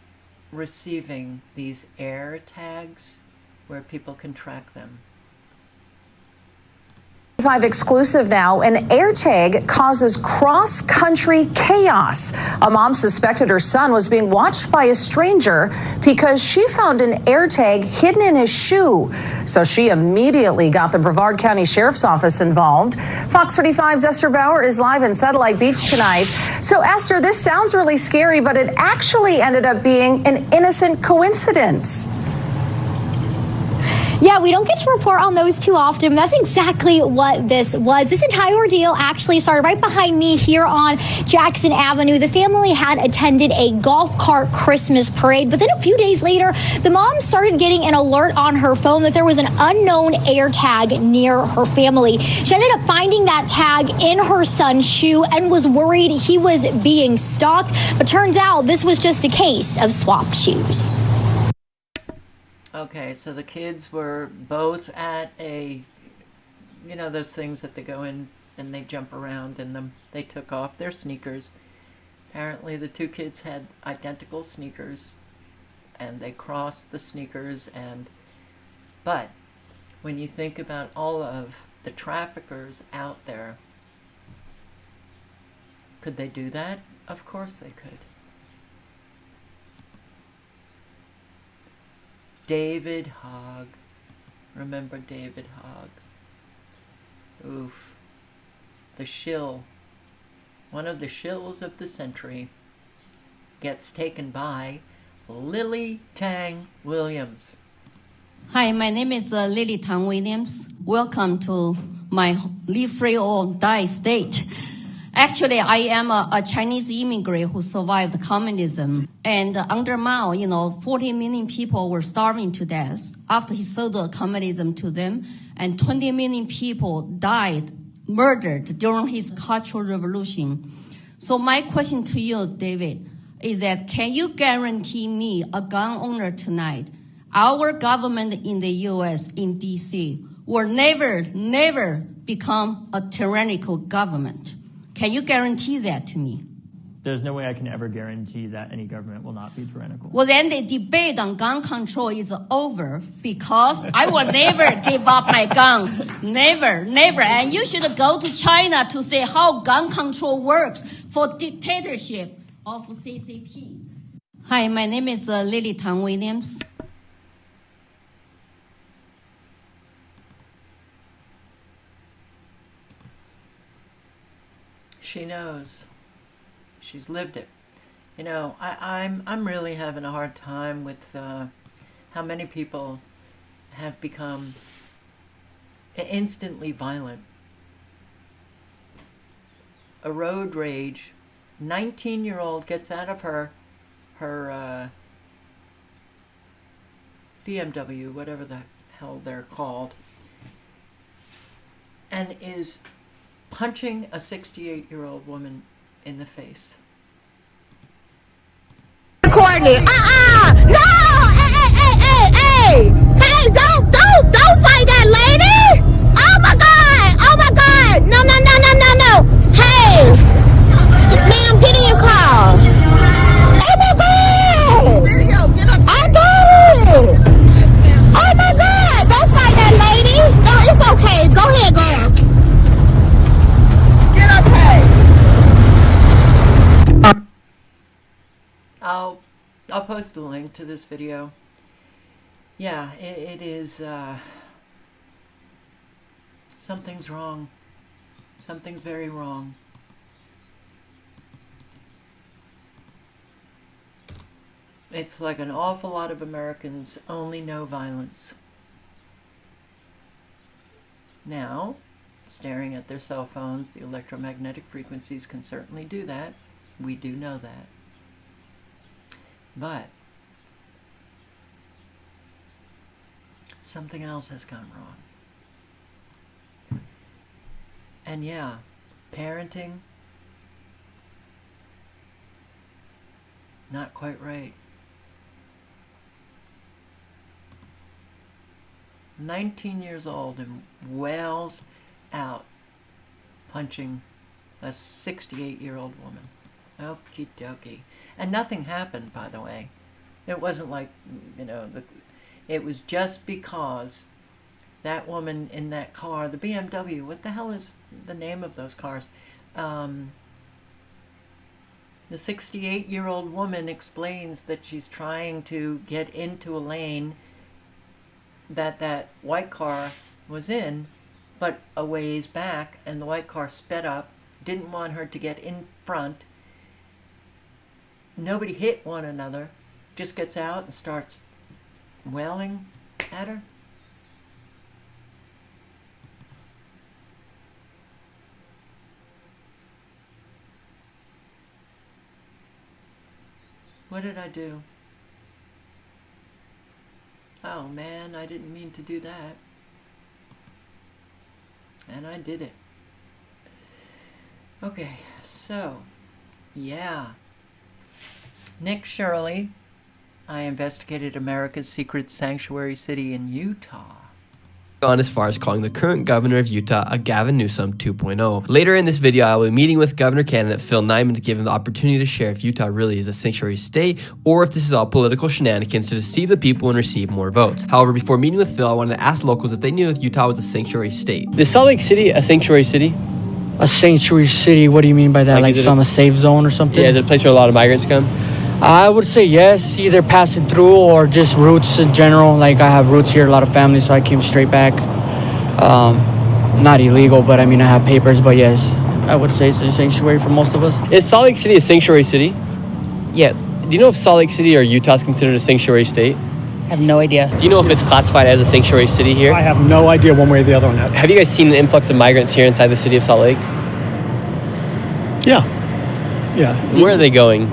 receiving these air tags where people can track them. 5 exclusive now. An AirTag causes cross-country chaos. A mom suspected her son was being watched by a stranger because she found an AirTag hidden in his shoe. So she immediately got the Brevard County Sheriff's Office involved. Fox 35's Esther Bauer is live in Satellite Beach tonight. So Esther, this sounds really scary, but it actually ended up being an innocent coincidence. Yeah, we don't get to report on those too often. That's exactly what this was. This entire ordeal actually started right behind me here on Jackson Avenue. The family had attended a golf cart Christmas parade, but then a few days later, the mom started getting an alert on her phone that there was an unknown air tag near her family. She ended up finding that tag in her son's shoe and was worried he was being stalked, but turns out this was just a case of swapped shoes. Okay, so the kids were both at a, you know, those things that they go in and they jump around in them. They took off their sneakers. Apparently the two kids had identical sneakers and they crossed the sneakers but when you think about all of the traffickers out there, could they do that? Of course they could. David Hogg. Remember David Hogg? Oof. The shill. One of the shills of the century gets taken by Lily Tang Williams. Hi, my name is Lily Tang Williams. Welcome to my Live Free or Die state. Actually, I am a Chinese immigrant who survived communism. And under Mao, 40 million people were starving to death after he sold communism to them. And 20 million people died, murdered during his Cultural Revolution. So my question to you, David, is that can you guarantee me, a gun owner tonight, our government in the U.S., in D.C., will never become a tyrannical government? Can you guarantee that to me? There's no way I can ever guarantee that any government will not be tyrannical. Well, then the debate on gun control is over because I will never give up my guns. Never, never. And you should go to China to see how gun control works for dictatorship of CCP. Hi, my name is Lily Tang Williams. She knows. She's lived it. You know, I'm really having a hard time with how many people have become instantly violent. A road rage. 19-year-old gets out of her BMW, whatever the hell they're called, and is punching a 68-year-old woman in the face. Courtney, no! Hey! Don't fight that lady! Oh my God! No! Hey! Ma'am, get in your car. Oh my God! I got it! Oh my God! Don't fight that lady! No, it's okay. Go ahead, girl. Get up, hey! I'll post the link to this video. Yeah, it is, something's wrong. Something's very wrong. It's like an awful lot of Americans only know violence. Now, staring at their cell phones, the electromagnetic frequencies can certainly do that. We do know that. But something else has gone wrong. And yeah, parenting, not quite right. 19 years old and wails out punching a 68-year-old woman. Okie dokie. And nothing happened, by the way. It wasn't like, you know, it was just because that woman in that car, the BMW, what the hell is the name of those cars? The 68-year-old woman explains that she's trying to get into a lane that white car was in, but a ways back, and the white car sped up, didn't want her to get in front. Nobody hit one another, just gets out and starts wailing at her. What did I do? Oh man, I didn't mean to do that. And I did it. Okay, so, yeah. Nick Shirley, I investigated America's secret sanctuary city in Utah. Gone as far as calling the current governor of Utah a Gavin Newsom 2.0. Later in this video, I will be meeting with governor candidate Phil Nyman to give him the opportunity to share if Utah really is a sanctuary state or if this is all political shenanigans to deceive the people and receive more votes. However, before meeting with Phil, I wanted to ask locals if they knew if Utah was a sanctuary state. Is Salt Lake City a sanctuary city? A sanctuary city? What do you mean by that? Like some safe zone or something? Yeah, is it a place where a lot of migrants come? I would say yes, either passing through or just roots in general. Like I have roots here, a lot of family, so I came straight back. Not illegal, but I mean I have papers, but yes, I would say it's a sanctuary for most of us. Is Salt Lake City a sanctuary city? Yes. Do you know if Salt Lake City or Utah is considered a sanctuary state? I have no idea. Do you know if it's classified as a sanctuary city here? I have no idea one way or the other on that. Have you guys seen an influx of migrants here inside the city of Salt Lake? Yeah. Where are they going?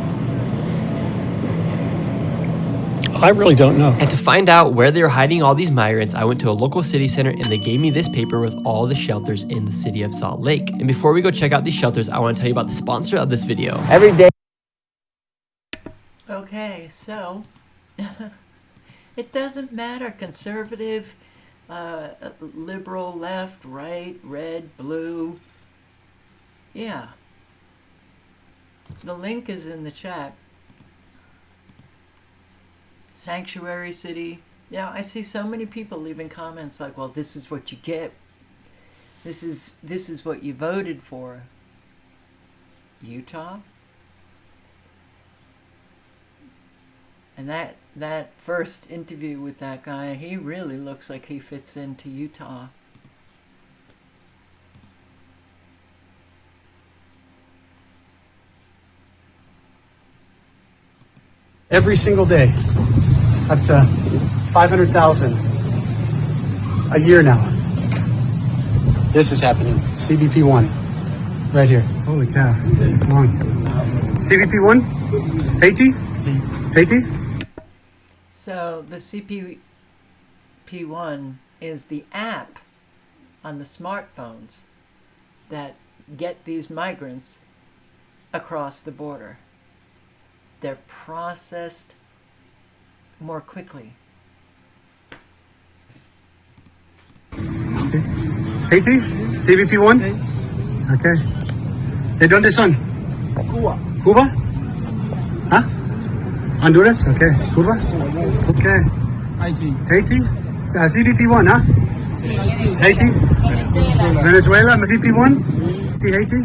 I really don't know. And to find out where they're hiding all these migrants, I went to a local city center and they gave me this paper with all the shelters in the city of Salt Lake. And before we go check out these shelters, I want to tell you about the sponsor of this video. Every day. Okay, so it doesn't matter, conservative, liberal, left, right, red, blue. Yeah, The link is in the chat. Sanctuary city. Yeah, I see so many people leaving comments like, well, this is what you get. This is what you voted for. Utah? And that first interview with that guy, he really looks like he fits into Utah. Every single day, up to 500,000 a year now. This is happening. CBP1, right here. Holy cow! It's long. CBP1, Haiti, Haiti. So the CBP1 is the app on the smartphones that get these migrants across the border. They're processed more quickly. Haiti, CBP1. Okay. ¿De dónde son? Cuba. Cuba? Huh? Honduras? Okay. Cuba? Okay. Haiti? CBP1, huh? Haiti? Venezuela, CBP1? Haiti?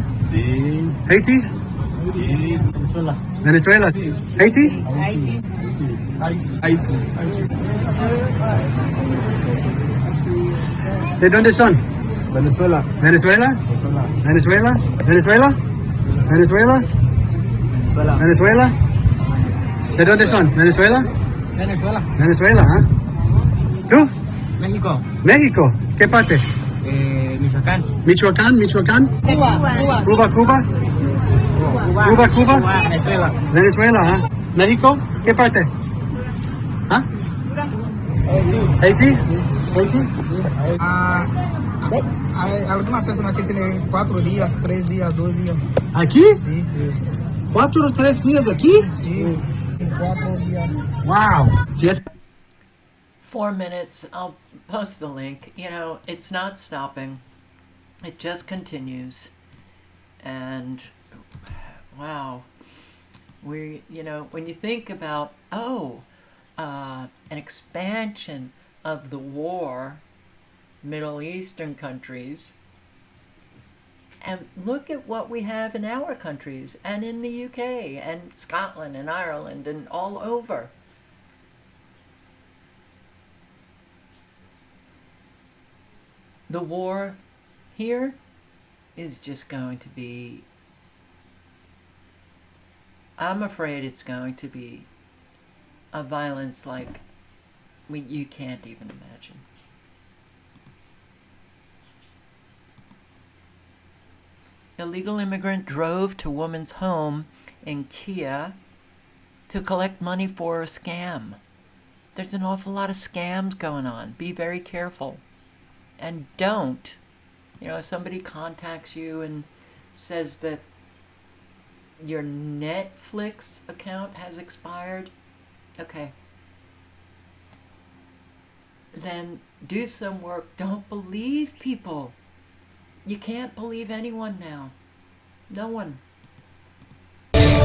Haiti? Venezuela. Haiti? ¿De dónde son? Venezuela. Venezuela? Venezuela? Venezuela? Venezuela? Venezuela? ¿De dónde son? Venezuela? Venezuela. Venezuela, ¿ah? ¿Tú? México. México. ¿Qué parte? Michoacán. Michoacán, Michoacán. Cuba. Cuba, Cuba. Cuba, Cuba. Venezuela. Venezuela, ¿ah? México. ¿Qué parte? ¿Ah? Haiti. Haiti. Hay algunas personas que tienen 4 días, 3 días, 2 días. ¿Aquí? Sí. 4 o 3 días aquí? Sí. 4 días. Wow. 4 minutes. I'll post the link. You know, it's not stopping. It just continues. And wow. You know, when you think about, an expansion of the war, Middle Eastern countries, and look at what we have in our countries and in the UK and Scotland and Ireland and all over. The war here is just going to be, I'm afraid it's going to be a violence like you can't even imagine. Illegal immigrant drove to woman's home in Kia to collect money for a scam. There's an awful lot of scams going on. Be very careful. And don't, if somebody contacts you and says that your Netflix account has expired, okay, then do some work. Don't believe people. You can't believe anyone now. No one.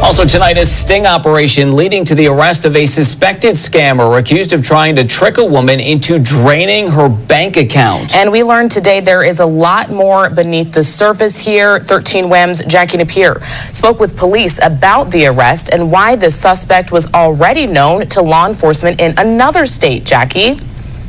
Also tonight, a sting operation leading to the arrest of a suspected scammer accused of trying to trick a woman into draining her bank account. And we learned today there is a lot more beneath the surface here. 13 WHAM's Jackie Napier spoke with police about the arrest and why the suspect was already known to law enforcement in another state. Jackie?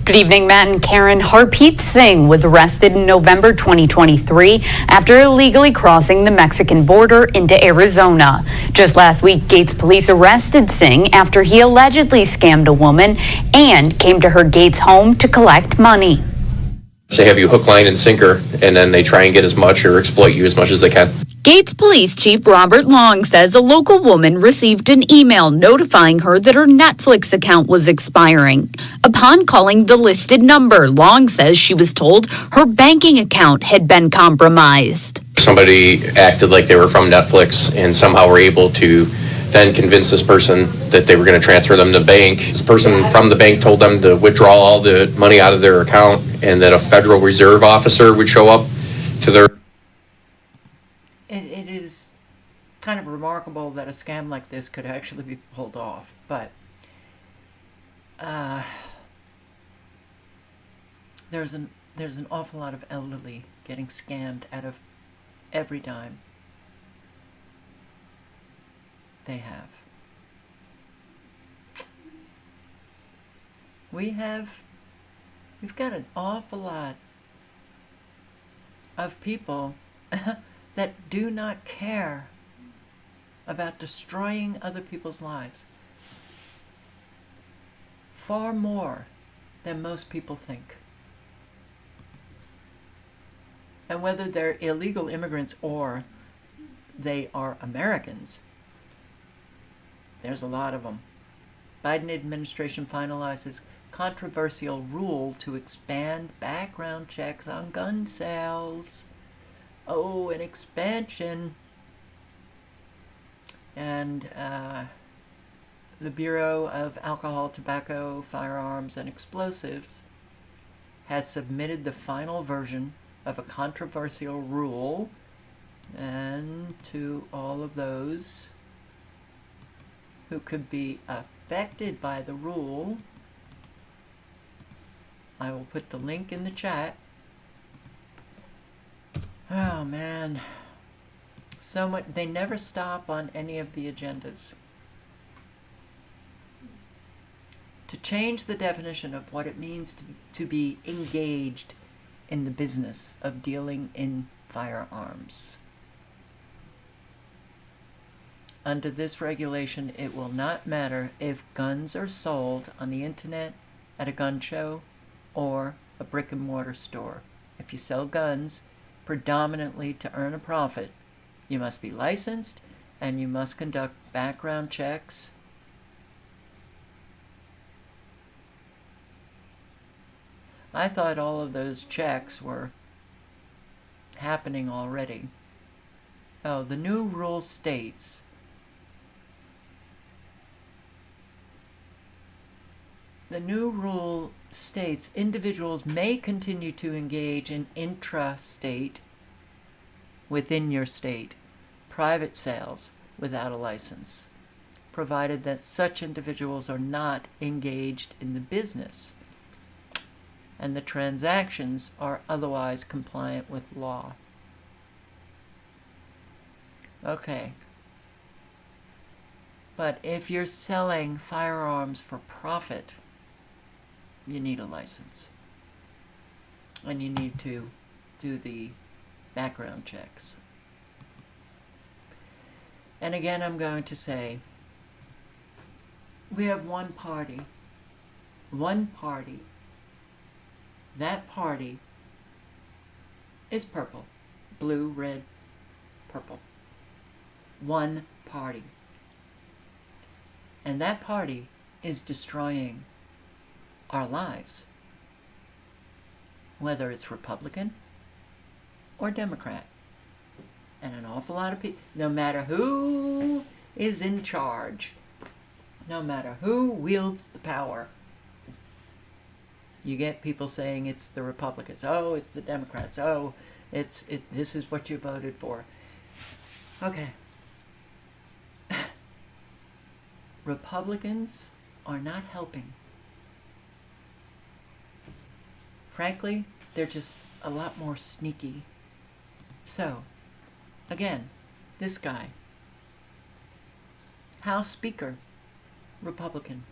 Good evening, Matt and Karen. Harpreet Singh was arrested in November 2023 after illegally crossing the Mexican border into Arizona. Just last week, Gates police arrested Singh after he allegedly scammed a woman and came to her Gates home to collect money. They have you hook, line, and sinker, and then they try and get as much or exploit you as much as they can. Gates Police Chief Robert Long says a local woman received an email notifying her that her Netflix account was expiring. Upon calling the listed number, Long says she was told her banking account had been compromised. Somebody acted like they were from Netflix and somehow were able to then convince this person that they were going to transfer them to the bank. This person from the bank told them to withdraw all the money out of their account and that a Federal Reserve officer would show up to their... kind of remarkable that a scam like this could actually be pulled off. But there's an awful lot of elderly getting scammed out of every dime they have. We've got an awful lot of people that do not care about destroying other people's lives. Far more than most people think. And whether they're illegal immigrants or they are Americans, there's a lot of them. Biden administration finalizes controversial rule to expand background checks on gun sales. Oh, an expansion. And the Bureau of Alcohol, Tobacco, Firearms, and Explosives has submitted the final version of a controversial rule, and to all of those who could be affected by the rule, I will put the link in the chat. Oh man, so much. They never stop on any of the agendas. To change the definition of what it means to be engaged in the business of dealing in firearms. Under this regulation, it will not matter if guns are sold on the internet, at a gun show, or a brick and mortar store. If you sell guns predominantly to earn a profit, you must be licensed and you must conduct background checks. I thought all of those checks were happening already. Oh, the new rule states individuals may continue to engage in intra-state, within your state, private sales without a license, provided that such individuals are not engaged in the business and the transactions are otherwise compliant with law. Okay. But if you're selling firearms for profit, you need a license. And you need to do the background checks. And again, I'm going to say, we have one party. One party. That party is purple. Blue, red, purple. One party. And that party is destroying our lives. Whether it's Republican or Democrat. And an awful lot of people, no matter who is in charge, no matter who wields the power, you get people saying it's the Republicans. Oh, it's the Democrats. Oh, this is what you voted for. Okay. Republicans are not helping. Frankly, they're just a lot more sneaky. So, again, this guy, House Speaker, Republican.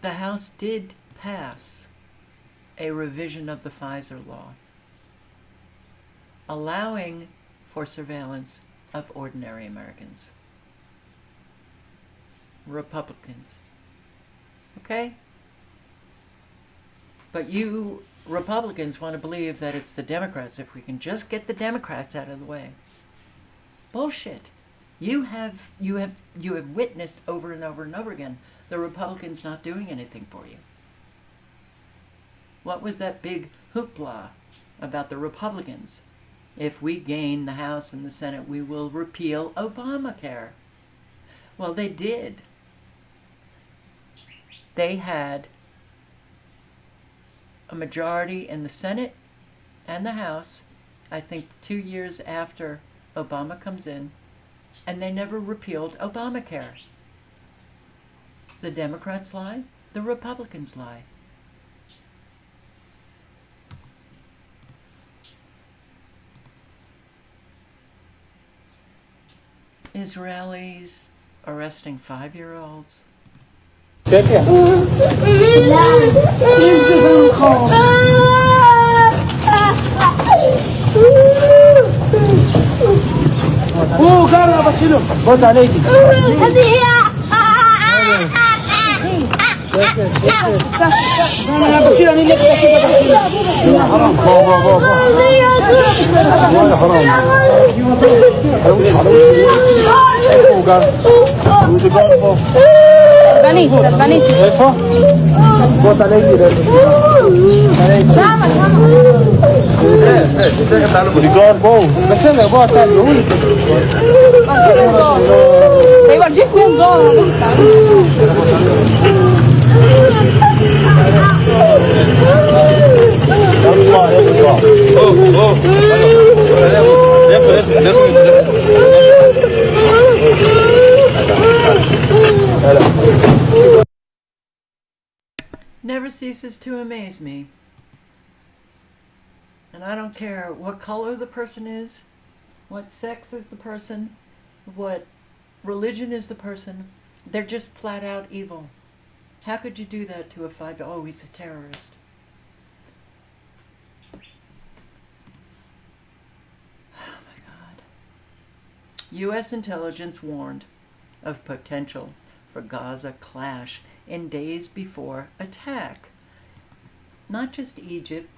The House did pass a revision of the Pfizer law, allowing for surveillance of ordinary Americans. Republicans. Okay? But you Republicans want to believe that it's the Democrats, if we can just get the Democrats out of the way. Bullshit. You have witnessed over and over and over again the Republicans not doing anything for you. What was that big hoopla about the Republicans? If we gain the House and the Senate, we will repeal Obamacare. Well, they did. They had a majority in the Senate and the House I think 2 years after Obama comes in, and they never repealed Obamacare. The Democrats lie, the Republicans lie. Israelis arresting 5-year-olds. Never ceases to amaze me. And I don't care what color the person is, what sex is the person, what religion is the person. They're just flat out evil. How could you do that to a 5-year-old? Oh, he's a terrorist. Oh my God. U.S. intelligence warned of potential for Gaza clash in days before attack. Not just Egypt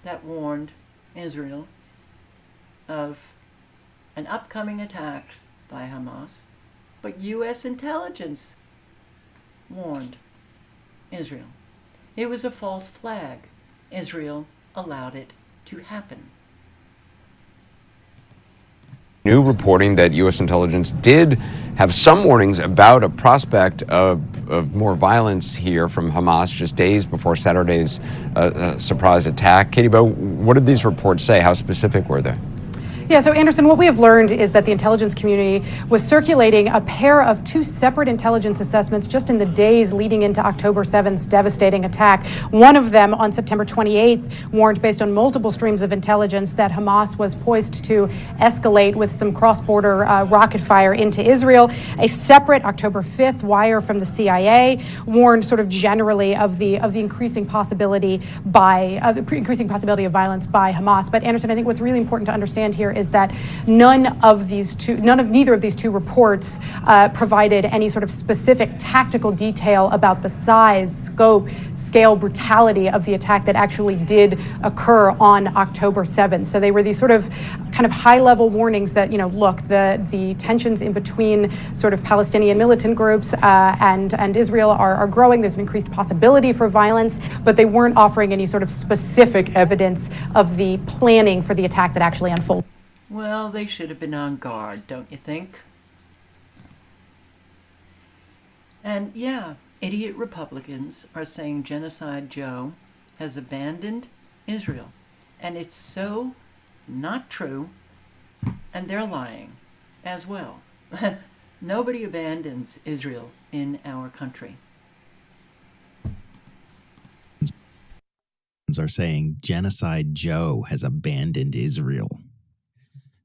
that warned Israel of an upcoming attack by Hamas, but U.S. intelligence warned Israel. It was a false flag. Israel allowed it to happen. New reporting that U.S. intelligence did have some warnings about a prospect of more violence here from Hamas just days before Saturday's surprise attack. Katie Bowe, what did these reports say? How specific were they? Yeah, so Anderson, what we have learned is that the intelligence community was circulating a pair of 2 separate intelligence assessments just in the days leading into October 7th's devastating attack. One of them on September 28th warned, based on multiple streams of intelligence, that Hamas was poised to escalate with some cross-border rocket fire into Israel. A separate October 5th wire from the CIA warned sort of generally of the increasing possibility of violence by Hamas. But Anderson, I think what's really important to understand here is that neither of these two reports provided any sort of specific tactical detail about the size, scope, scale, brutality of the attack that actually did occur on October 7th. So they were these sort of kind of high-level warnings that, look, the tensions in between sort of Palestinian militant groups and Israel are growing. There's an increased possibility for violence, but they weren't offering any sort of specific evidence of the planning for the attack that actually unfolded. Well, they should have been on guard, don't you think? And yeah, idiot Republicans are saying Genocide Joe has abandoned Israel. And it's so not true, and they're lying as well. Nobody abandons Israel in our country. Are saying Genocide Joe has abandoned Israel.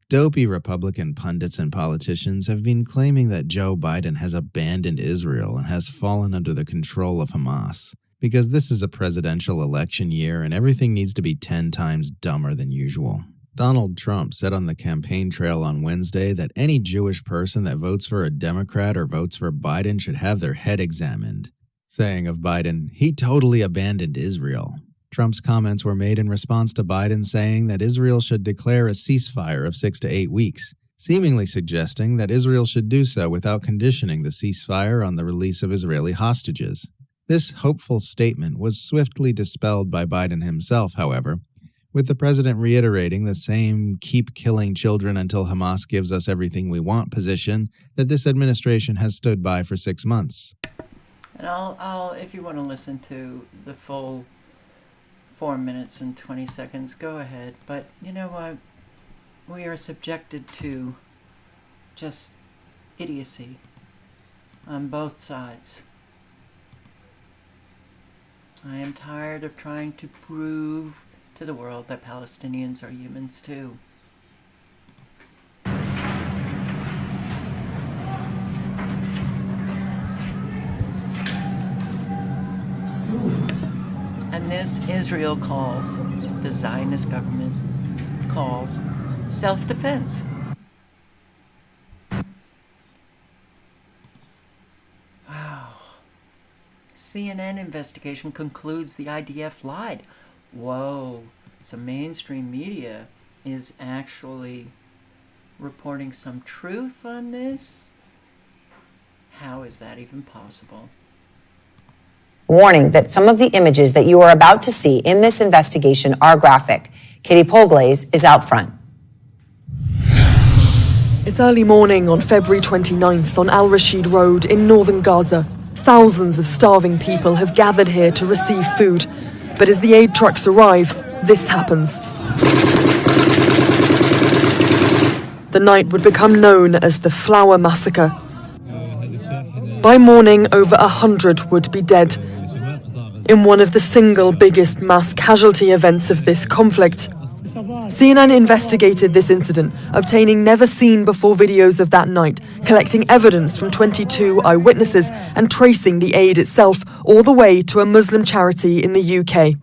Dopey Republican pundits and politicians have been claiming that Joe Biden has abandoned Israel and has fallen under the control of Hamas, because this is a presidential election year and everything needs to be 10 times dumber than usual. Donald Trump said on the campaign trail on Wednesday that any Jewish person that votes for a Democrat or votes for Biden should have their head examined, saying of Biden, he totally abandoned Israel. Trump's comments were made in response to Biden saying that Israel should declare a ceasefire of 6 to 8 weeks, seemingly suggesting that Israel should do so without conditioning the ceasefire on the release of Israeli hostages. This hopeful statement was swiftly dispelled by Biden himself, however, with the president reiterating the same keep killing children until Hamas gives us everything we want position that this administration has stood by for 6 months. And I'll if you want to listen to the full 4 minutes and 20 seconds. Go ahead. But you know what? We are subjected to just idiocy on both sides. I am tired of trying to prove to the world that Palestinians are humans too. And this Israel calls, the Zionist government calls, self-defense. Wow. CNN investigation concludes the IDF lied. Whoa. So mainstream media is actually reporting some truth on this? How is that even possible? Warning that some of the images that you are about to see in this investigation are graphic. Katie Polglaze is out front. It's early morning on February 29th on Al Rashid Road in northern Gaza. Thousands of starving people have gathered here to receive food. But as the aid trucks arrive, this happens. The night would become known as the Flower Massacre. By morning, over 100 would be dead. In one of the single biggest mass casualty events of this conflict. CNN investigated this incident, obtaining never-seen-before videos of that night, collecting evidence from 22 eyewitnesses and tracing the aid itself all the way to a Muslim charity in the UK.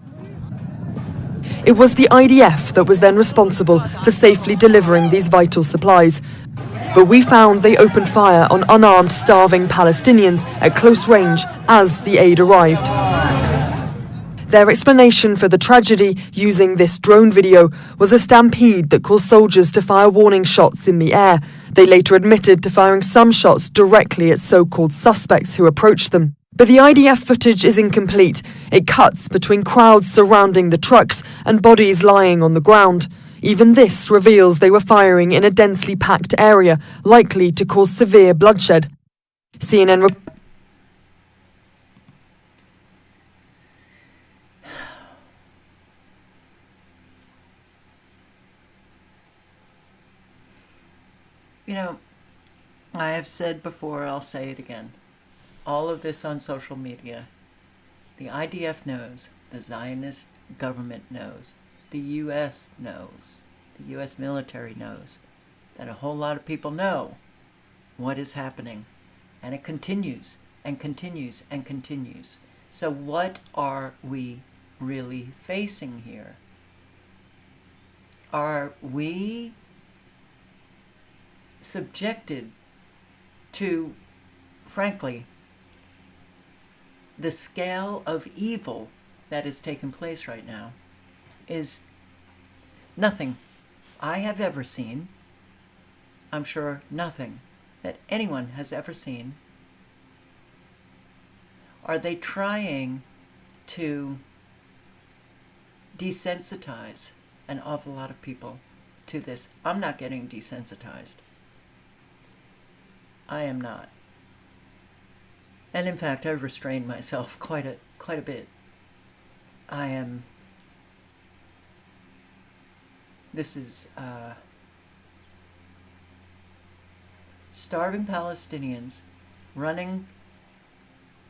It was the IDF that was then responsible for safely delivering these vital supplies. But we found they opened fire on unarmed, starving Palestinians at close range as the aid arrived. Their explanation for the tragedy using this drone video was a stampede that caused soldiers to fire warning shots in the air. They later admitted to firing some shots directly at so-called suspects who approached them. But the IDF footage is incomplete. It cuts between crowds surrounding the trucks and bodies lying on the ground. Even this reveals they were firing in a densely packed area, likely to cause severe bloodshed. CNN You know, I have said before, I'll say it again. All of this on social media. The IDF knows, the Zionist government knows, the U.S. knows, the U.S. military knows, that a whole lot of people know what is happening. And it continues and continues and continues. So what are we really facing here? Are we subjected to, frankly, the scale of evil that is taking place right now is nothing I have ever seen. I'm sure nothing that anyone has ever seen. Are they trying to desensitize an awful lot of people to this? I'm not getting desensitized. I am not. And in fact, I've restrained myself quite a bit. This is starving Palestinians running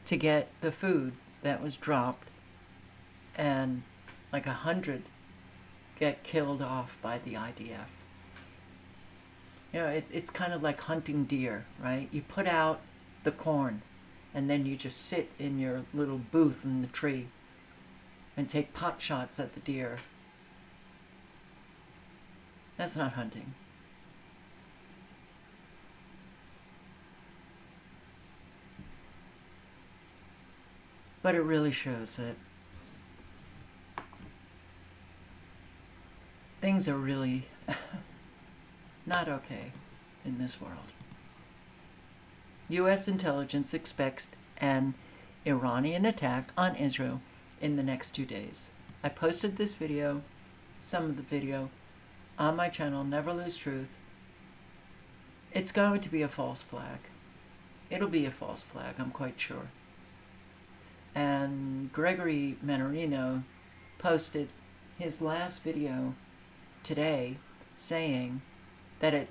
to get the food that was dropped, and like 100 get killed off by the IDF. You know, it's kind of like hunting deer, right? You put out the corn, and then you just sit in your little booth in the tree and take pot shots at the deer. That's not hunting. But it really shows that things are really not okay in this world. U.S. intelligence expects an Iranian attack on Israel in the next 2 days. I posted this video, some of the video, on my channel, Never Lose Truth. It's going to be a false flag. It'll be a false flag, I'm quite sure. And Gregory Mannarino posted his last video today saying that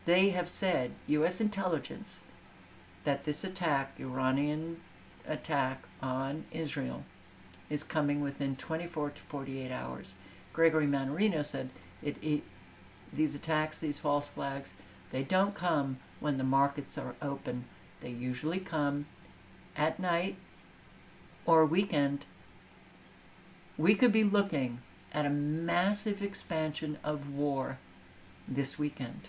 they have said, U.S. intelligence, that this attack, Iranian attack on Israel, is coming within 24 to 48 hours. Gregory Mannarino said these attacks, these false flags, they don't come when the markets are open. They usually come at night or a weekend. We could be looking at a massive expansion of war this weekend.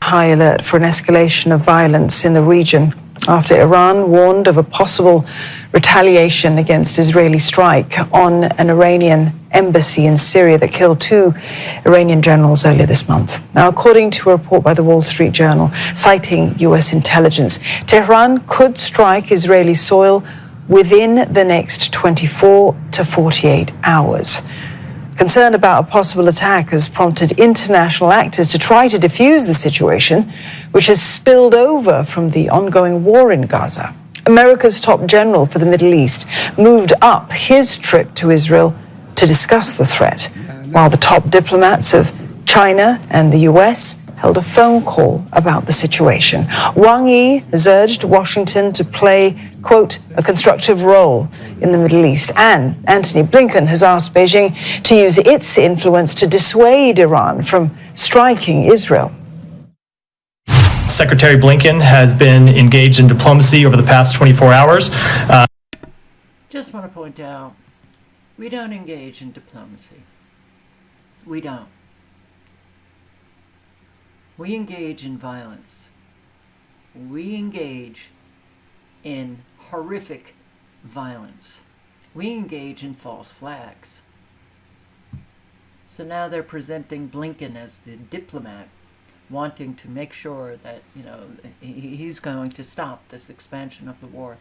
High alert for an escalation of violence in the region after Iran warned of a possible retaliation against Israeli strike on an Iranian embassy in Syria that killed 2 Iranian generals earlier this month. Now, according to a report by the Wall Street Journal citing U.S. intelligence, Tehran could strike Israeli soil within the next 24 to 48 hours. Concern about a possible attack has prompted international actors to try to defuse the situation, which has spilled over from the ongoing war in Gaza. America's top general for the Middle East moved up his trip to Israel to discuss the threat, while the top diplomats of China and the US held a phone call about the situation. Wang Yi has urged Washington to play, quote, a constructive role in the Middle East. And Antony Blinken has asked Beijing to use its influence to dissuade Iran from striking Israel. Secretary Blinken has been engaged in diplomacy over the past 24 hours. Just want to point out, we don't engage in diplomacy. We don't. We engage in violence. We engage in horrific violence. We engage in false flags. So now they're presenting Blinken as the diplomat, wanting to make sure that, he's going to stop this expansion of the war.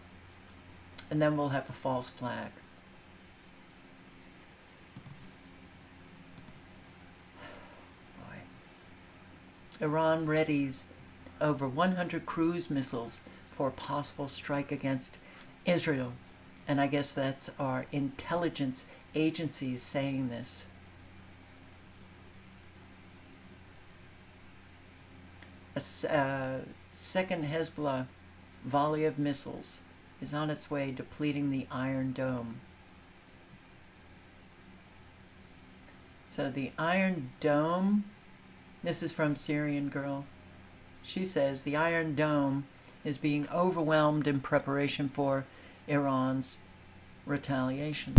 And then we'll have a false flag. Iran readies over 100 cruise missiles for a possible strike against Israel. And I guess that's our intelligence agencies saying this. A second Hezbollah volley of missiles is on its way, depleting the Iron Dome. So the Iron Dome, this is from Syrian Girl. She says the Iron Dome is being overwhelmed in preparation for Iran's retaliation.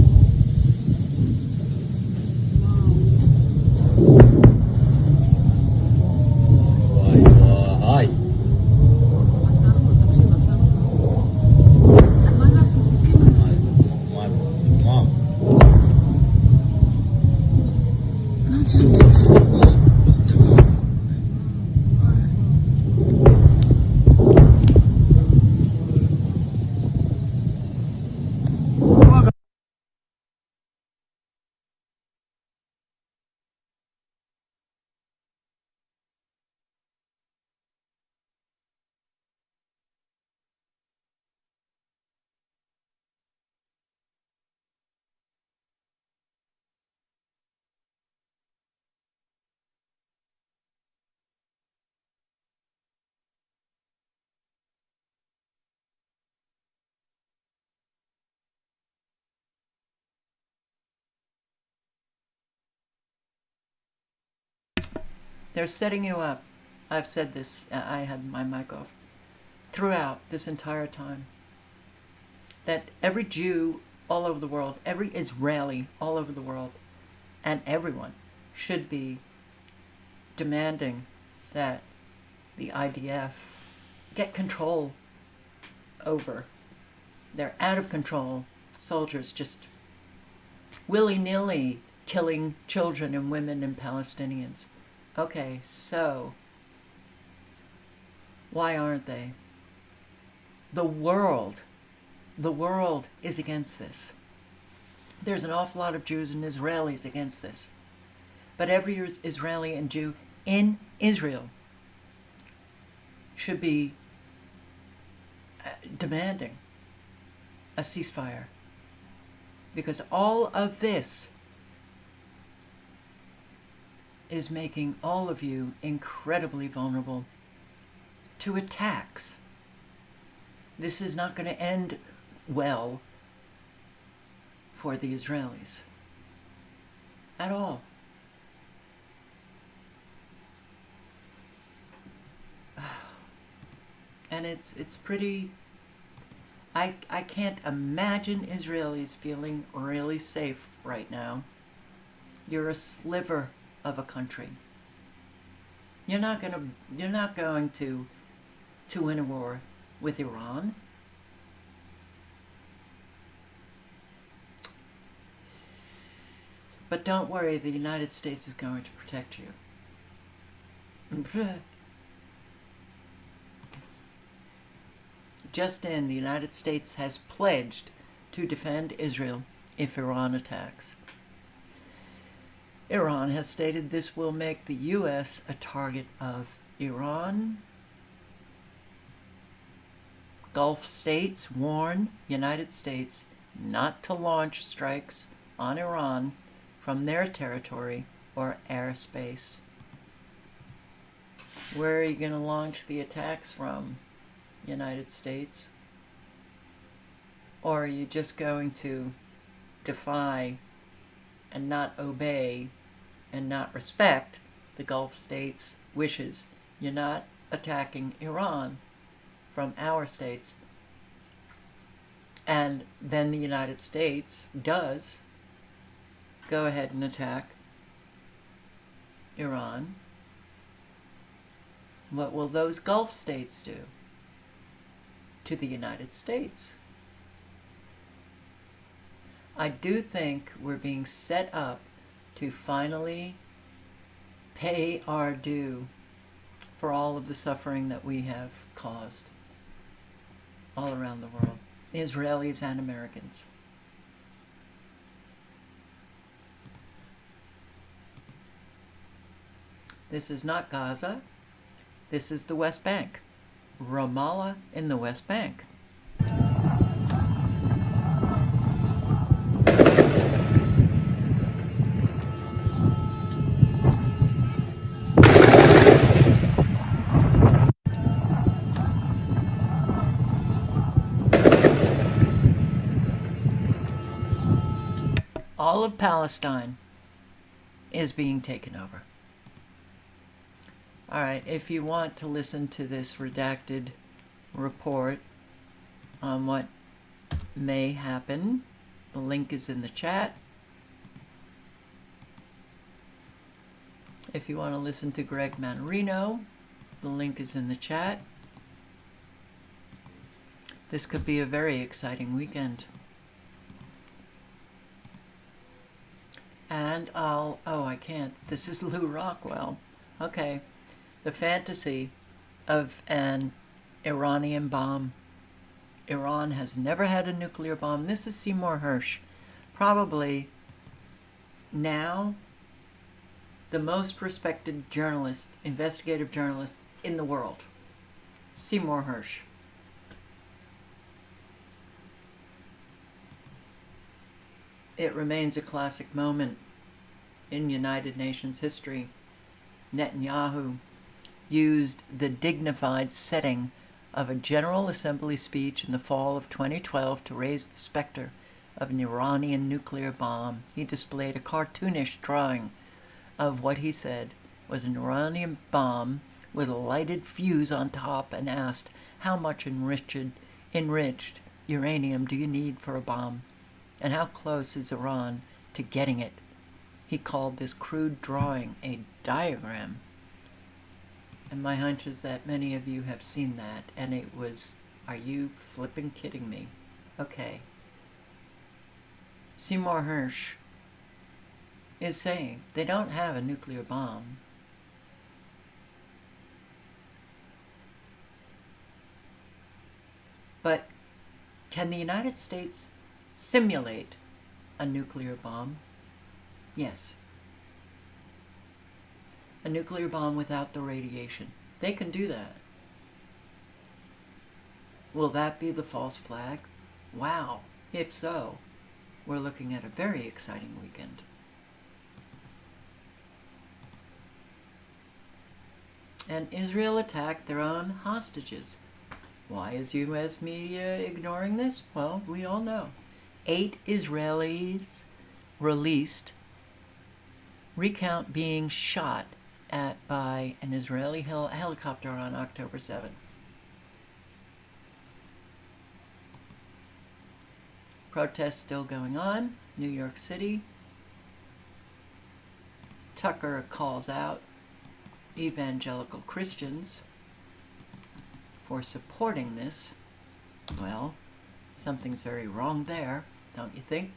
They're setting you up. I've said this, I had my mic off, throughout this entire time, that every Jew all over the world, every Israeli all over the world, and everyone should be demanding that the IDF get control over their out of control soldiers just willy-nilly killing children and women and Palestinians. Okay, so why aren't they? The world is against this. There's an awful lot of Jews and Israelis against this. But every Israeli and Jew in Israel should be demanding a ceasefire. Because all of this is making all of you incredibly vulnerable to attacks. This is not going to end well for the Israelis at all. And it's pretty, I can't imagine Israelis feeling really safe right now. You're a sliver of a country. You're not going to win a war with Iran. But don't worry, the United States is going to protect you. Just in, the United States has pledged to defend Israel if Iran attacks. Iran has stated this will make the U.S. a target of Iran. Gulf states warn United States not to launch strikes on Iran from their territory or airspace. Where are you going to launch the attacks from, United States? Or are you just going to defy and not obey and not respect the Gulf states' wishes? You're not attacking Iran from our states. And then the United States does go ahead and attack Iran. What will those Gulf states do to the United States? I do think we're being set up to finally pay our due for all of the suffering that we have caused all around the world, Israelis and Americans. This is not Gaza. This is the West Bank. Ramallah in the West Bank. All of Palestine is being taken over. All right, if you want to listen to this redacted report on what may happen, the link is in the chat. If you want to listen to Greg Manarino, the link is in the chat. This could be a very exciting weekend. And I can't. This is Lou Rockwell. Okay. The fantasy of an Iranian bomb. Iran has never had a nuclear bomb. This is Seymour Hersh. Probably now the most respected journalist, investigative journalist in the world. Seymour Hersh. It remains a classic moment in United Nations history. Netanyahu used the dignified setting of a General Assembly speech in the fall of 2012 to raise the specter of an Iranian nuclear bomb. He displayed a cartoonish drawing of what he said was an Iranian bomb with a lighted fuse on top and asked, how much enriched uranium do you need for a bomb? And how close is Iran to getting it? He called this crude drawing a diagram. And my hunch is that many of you have seen that, and it was, are you flipping kidding me? Okay. Seymour Hersh is saying they don't have a nuclear bomb. But can the United States simulate a nuclear bomb? Yes. A nuclear bomb without the radiation. They can do that. Will that be the false flag? Wow. If so, we're looking at a very exciting weekend. And Israel attacked their own hostages. Why is U.S. media ignoring this? Well, we all know. 8 Israelis released recount being shot at by an Israeli helicopter on October 7. Protests still going on. New York City. Tucker calls out evangelical Christians for supporting this. Well, something's very wrong there, don't you think?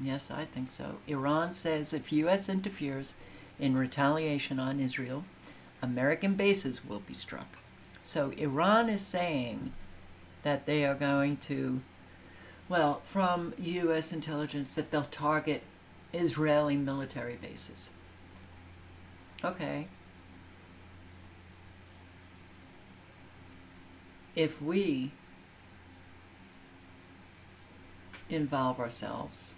Yes, I think so. Iran says if U.S. interferes in retaliation on Israel, American bases will be struck. So Iran is saying that they are going to, well, from U.S. intelligence, that they'll target Israeli military bases. Okay. If we involve ourselves,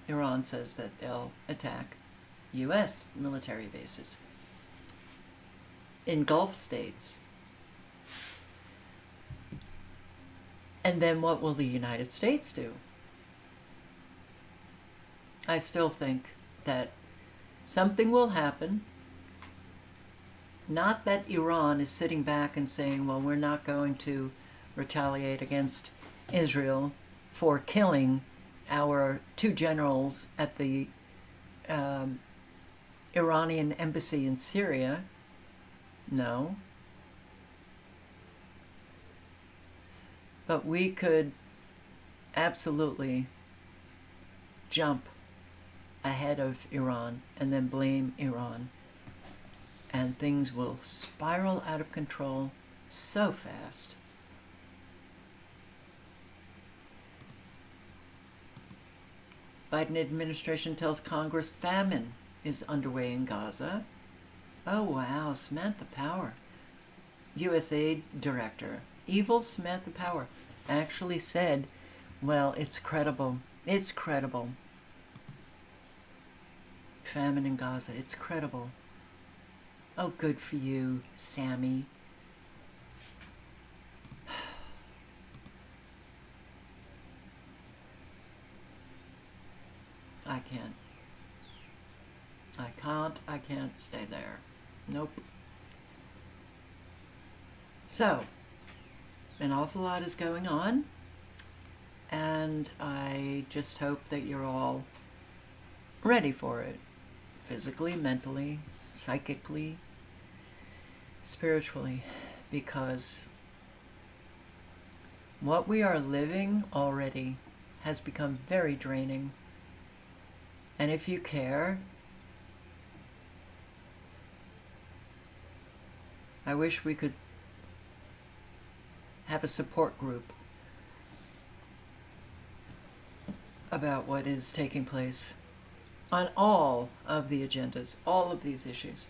Iran says that they'll attack U.S. military bases in Gulf states. And then what will the United States do? I still think that something will happen. Not that Iran is sitting back and saying, well, we're not going to retaliate against Israel for killing our 2 generals at the Iranian embassy in Syria. No. But we could absolutely jump ahead of Iran and then blame Iran. And things will spiral out of control so fast. Biden administration tells Congress famine is underway in Gaza. Oh wow, Samantha Power, USAID director, evil Samantha Power, actually said, well, it's credible. It's credible. Famine in Gaza, it's credible. Oh, good for you, Sammy. I can't stay there. Nope. So, an awful lot is going on, and I just hope that you're all ready for it. Physically, mentally, psychically, spiritually, because what we are living already has become very draining. And if you care, I wish we could have a support group about what is taking place on all of the agendas, all of these issues.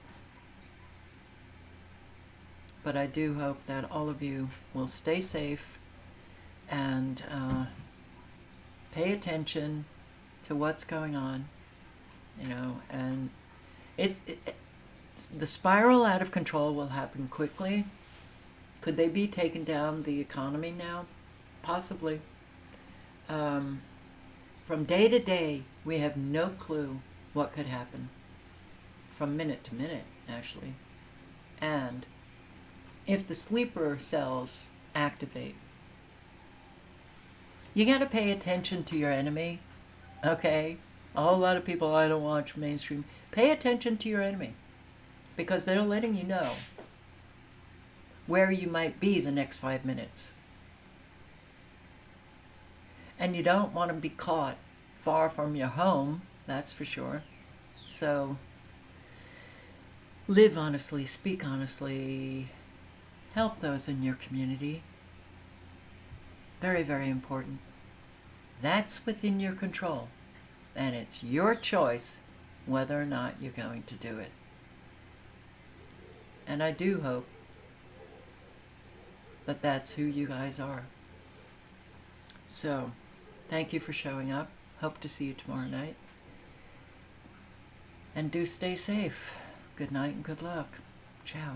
But I do hope that all of you will stay safe and pay attention to what's going on, you know, and the spiral out of control will happen quickly. Could they be taking down the economy now? Possibly. From day to day, we have no clue what could happen. From minute to minute, actually. And if the sleeper cells activate, you got to pay attention to your enemy, okay? A whole lot of people, I don't watch mainstream. Pay attention to your enemy, because they're letting you know where you might be the next 5 minutes. And you don't want to be caught far from your home, that's for sure. So live honestly, speak honestly, help those in your community. Very, very important. That's within your control, and it's your choice whether or not you're going to do it. And I do hope that that's who you guys are. So, thank you for showing up. Hope to see you tomorrow night. And do stay safe. Good night and good luck. Ciao.